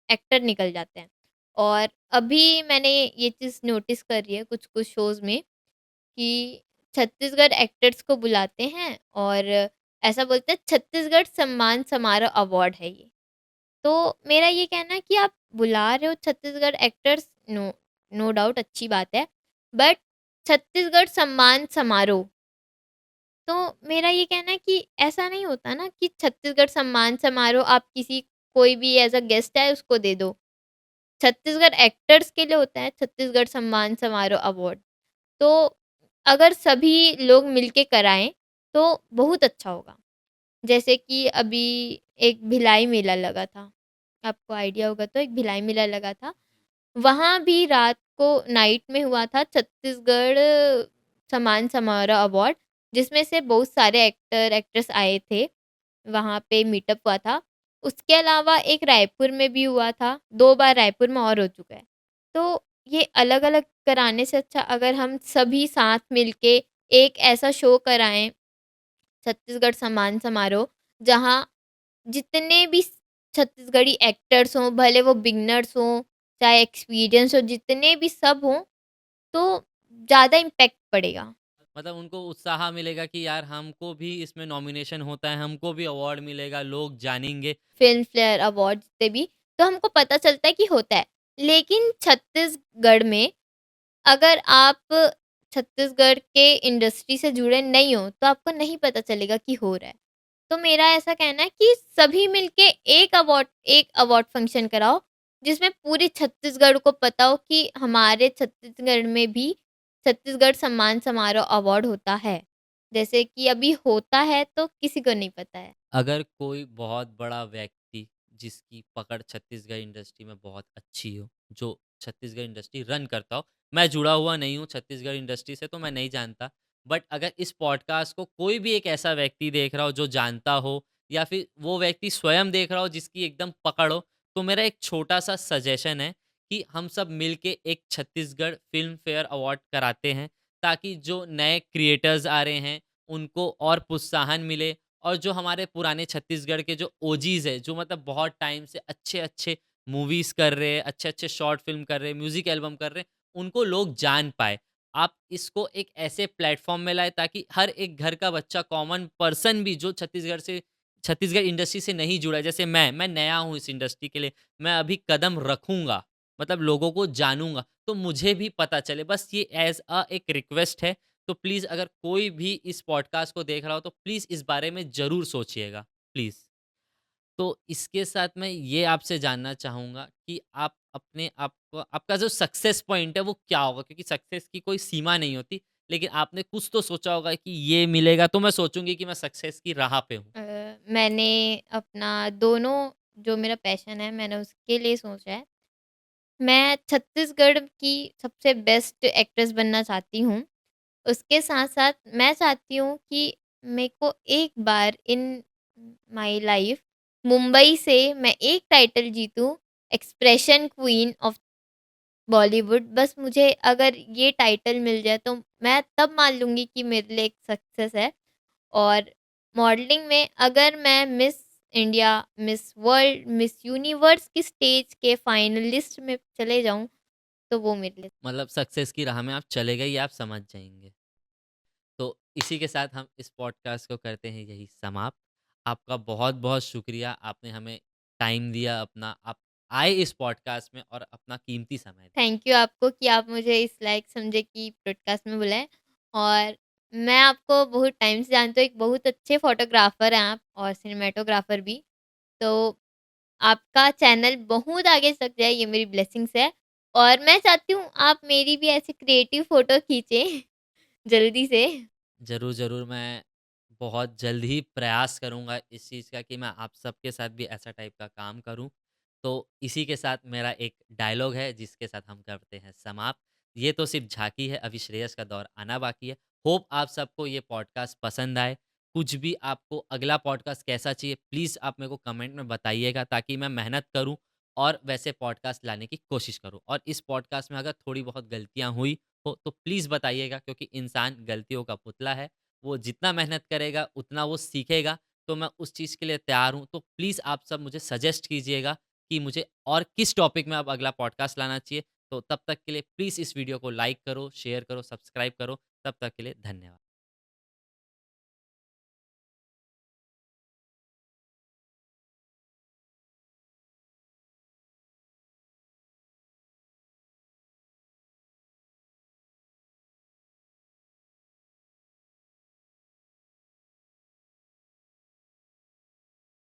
एक्टर निकल जाते हैं। और अभी मैंने ये चीज़ नोटिस करी है कुछ-कुछ शोज़ में कि छत्तीसगढ़ एक्टर्स को बुलाते हैं और ऐसा बोलते हैं छत्तीसगढ़ सम्मान समारोह अवार्ड है ये। तो मेरा ये कहना है कि आप बुला रहे हो Chhattisgarh actors, no no doubt अच्छी बात है, बट छत्तीसगढ़ सम्मान समारोह, तो मेरा ये कहना है कि ऐसा नहीं होता ना कि छत्तीसगढ़ सम्मान समारोह आप किसी कोई भी एज़ अ गेस्ट आए उसको दे दो। छत्तीसगढ़ एक्टर्स के लिए होता है छत्तीसगढ़ सम्मान समारोह अवार्ड। तो अगर सभी लोग मिलके कराएँ तो बहुत अच्छा होगा। जैसे कि अभी एक भिलाई मेला लगा था, आपको आइडिया होगा तो एक भिलाई मेला लगा था। वहाँ भी रात को नाइट में हुआ था छत्तीसगढ़ सम्मान समारोह अवार्ड, जिसमें से बहुत सारे एक्टर एक्ट्रेस आए थे। वहाँ पे मीटअप हुआ था। उसके अलावा एक रायपुर में भी हुआ था, 2 बार रायपुर में और हो चुका है। तो ये अलग-अलग कराने से अच्छा अगर हम सभी साथ मिलके एक ऐसा शो कराएँ, छत्तीसगढ़ सम्मान समारोह, जहाँ जितने भी छत्तीसगढ़ी एक्टर्स हों, भले वो बिगिनर्स हों, चाहे एक्सपीरियंस हो, जितने भी सब हों, तो ज़्यादा इम्पैक्ट पड़ेगा। मतलब उनको उत्साह मिलेगा कि यार हमको भी इसमें नॉमिनेशन होता है, हमको भी अवार्ड मिलेगा, लोग जानेंगे। फ़िल्म फेयर अवार्ड जितने भी, तो हमको पता चलता है कि होता है। लेकिन छत्तीसगढ़ में अगर आप छत्तीसगढ़ के इंडस्ट्री से जुड़े नहीं हो, तो आपको नहीं पता चलेगा कि हो रहा है। तो मेरा ऐसा कहना है कि सभी मिलके एक अवार्ड फंक्शन कराओ, जिसमें पूरे छत्तीसगढ़ को पता हो कि हमारे छत्तीसगढ़ में भी छत्तीसगढ़ सम्मान समारोह अवार्ड होता है। जैसे कि अभी होता है तो किसी को नहीं पता है। अगर कोई बहुत बड़ा व्यक्ति जिसकी पकड़ छत्तीसगढ़ इंडस्ट्री में बहुत अच्छी हो, जो छत्तीसगढ़ इंडस्ट्री रन करता हो, मैं जुड़ा हुआ नहीं हूँ छत्तीसगढ़ इंडस्ट्री से तो मैं नहीं जानता। बट अगर इस पॉडकास्ट को कोई भी एक ऐसा व्यक्ति देख रहा हो जो जानता हो, या फिर वो व्यक्ति स्वयं देख रहा हो जिसकी एकदम पकड़ हो, तो मेरा एक छोटा सा सजेशन है कि हम सब मिलके एक छत्तीसगढ़ फ़िल्म फेयर अवार्ड कराते हैं, ताकि जो नए क्रिएटर्स आ रहे हैं, उनको और प्रोत्साहन मिले, और जो हमारे पुराने छत्तीसगढ़ के जो ओजीज़ हैं, जो मतलब बहुत टाइम से अच्छे-अच्छे मूवीज़ कर रहे हैं, अच्छे-अच्छे शॉर्ट फ़िल्म कर रहे हैं, म्यूज़िक एल्बम कर रहे हैं, उनको लोग जान पाएँ। आप इसको एक ऐसे प्लेटफ़ॉर्म में लाएँ ताकि हर एक घर का बच्चा, कॉमन पर्सन भी जो छत्तीसगढ़ इंडस्ट्री से नहीं जुड़ा है, जैसे मैं नया हूँ इस इंडस्ट्री के लिए, मैं अभी कदम रखूँगा, मतलब लोगों को जानूँगा, तो मुझे भी पता चले। बस ये ऐज़ एक रिक्वेस्ट है। तो प्लीज़ अगर कोई भी इस पॉडकास्ट को देख रहा हो तो प्लीज़ इस बारे में ज़रूर सोचिएगा, प्लीज़। तो इसके साथ मैं ये आपसे जानना चाहूँगा कि आप अपने आप को, आपका जो सक्सेस पॉइंट है वो क्या होगा? क्योंकि सक्सेस की कोई सीमा नहीं होती, लेकिन आपने कुछ तो सोचा होगा कि ये मिलेगा तो मैं सोचूँगी कि मैं सक्सेस की राह पे हूँ। मैंने अपना दोनों जो मेरा पैशन है मैंने उसके लिए सोचा है। मैं छत्तीसगढ़ की सबसे बेस्ट एक्ट्रेस बनना चाहती हूँ। उसके साथ-साथ मैं चाहती हूँ कि मेरे को एक बार इन माय लाइफ मुंबई से मैं एक टाइटल जीतूँ, एक्सप्रेशन क्वीन ऑफ बॉलीवुड। बस मुझे अगर ये टाइटल मिल जाए तो मैं तब मान लूँगी कि मेरे लिए एक सक्सेस है। और मॉडलिंग में अगर मैं miss India, miss world, miss universe की स्टेज के फाइनलिस्ट में चले जाऊँ, तो वो मेरे लिए मतलब सक्सेस की राह में आप चले गए, ये आप समझ जाएँगे। तो इसी के साथ हम इस पॉडकास्ट को करते हैं यही समाप्त। आपका बहुत-बहुत शुक्रिया, आपने हमें टाइम दिया अपना, आप आए इस पॉडकास्ट में और अपना कीमती समय दिया। थैंक यू आपको कि आप मुझे इस लायक समझे कि पॉडकास्ट में बुलाएँ। और मैं आपको बहुत टाइम से जानती हूँ, एक बहुत अच्छे फ़ोटोग्राफ़र हैं आप और सिनेमैटोग्राफ़र भी। तो आपका चैनल बहुत आगे तक जाए ये मेरी ब्लेसिंग्स है। और मैं चाहती हूँ आप मेरी भी ऐसी क्रिएटिव फ़ोटो खींचें जल्दी से। ज़रूर, ज़रूर, मैं बहुत जल्द ही प्रयास करूँगा इस चीज़ का कि मैं आप सबके साथ भी ऐसा टाइप का काम करूँ। तो इसी के साथ मेरा एक डायलॉग है जिसके साथ हम करते हैं समाप्त। ये तो सिर्फ़ झाँकी है, अभी श्रेयस का दौर आना बाकी है। होप आप सबको ये पॉडकास्ट पसंद आए। कुछ भी आपको अगला पॉडकास्ट कैसा चाहिए, प्लीज़ आप मेरे को कमेंट में बताइएगा, ताकि मैं मेहनत करूँ और वैसे पॉडकास्ट लाने की कोशिश करूँ। और इस पॉडकास्ट में अगर थोड़ी बहुत गलतियाँ हुई हो तो प्लीज़ बताइएगा, क्योंकि इंसान गलतियों का पुतला है। वो जितना मेहनत करेगा उतना वो सीखेगा। तो मैं उस चीज़ के लिए तैयार हूँ। तो प्लीज़ आप सब मुझे सजेस्ट कीजिएगा कि मुझे और किस टॉपिक में अब अगला पॉडकास्ट लाना चाहिए। तो तब तक के लिए प्लीज़ इस वीडियो को लाइक करो, शेयर करो, सब्सक्राइब करो। तब तक के लिए धन्यवाद।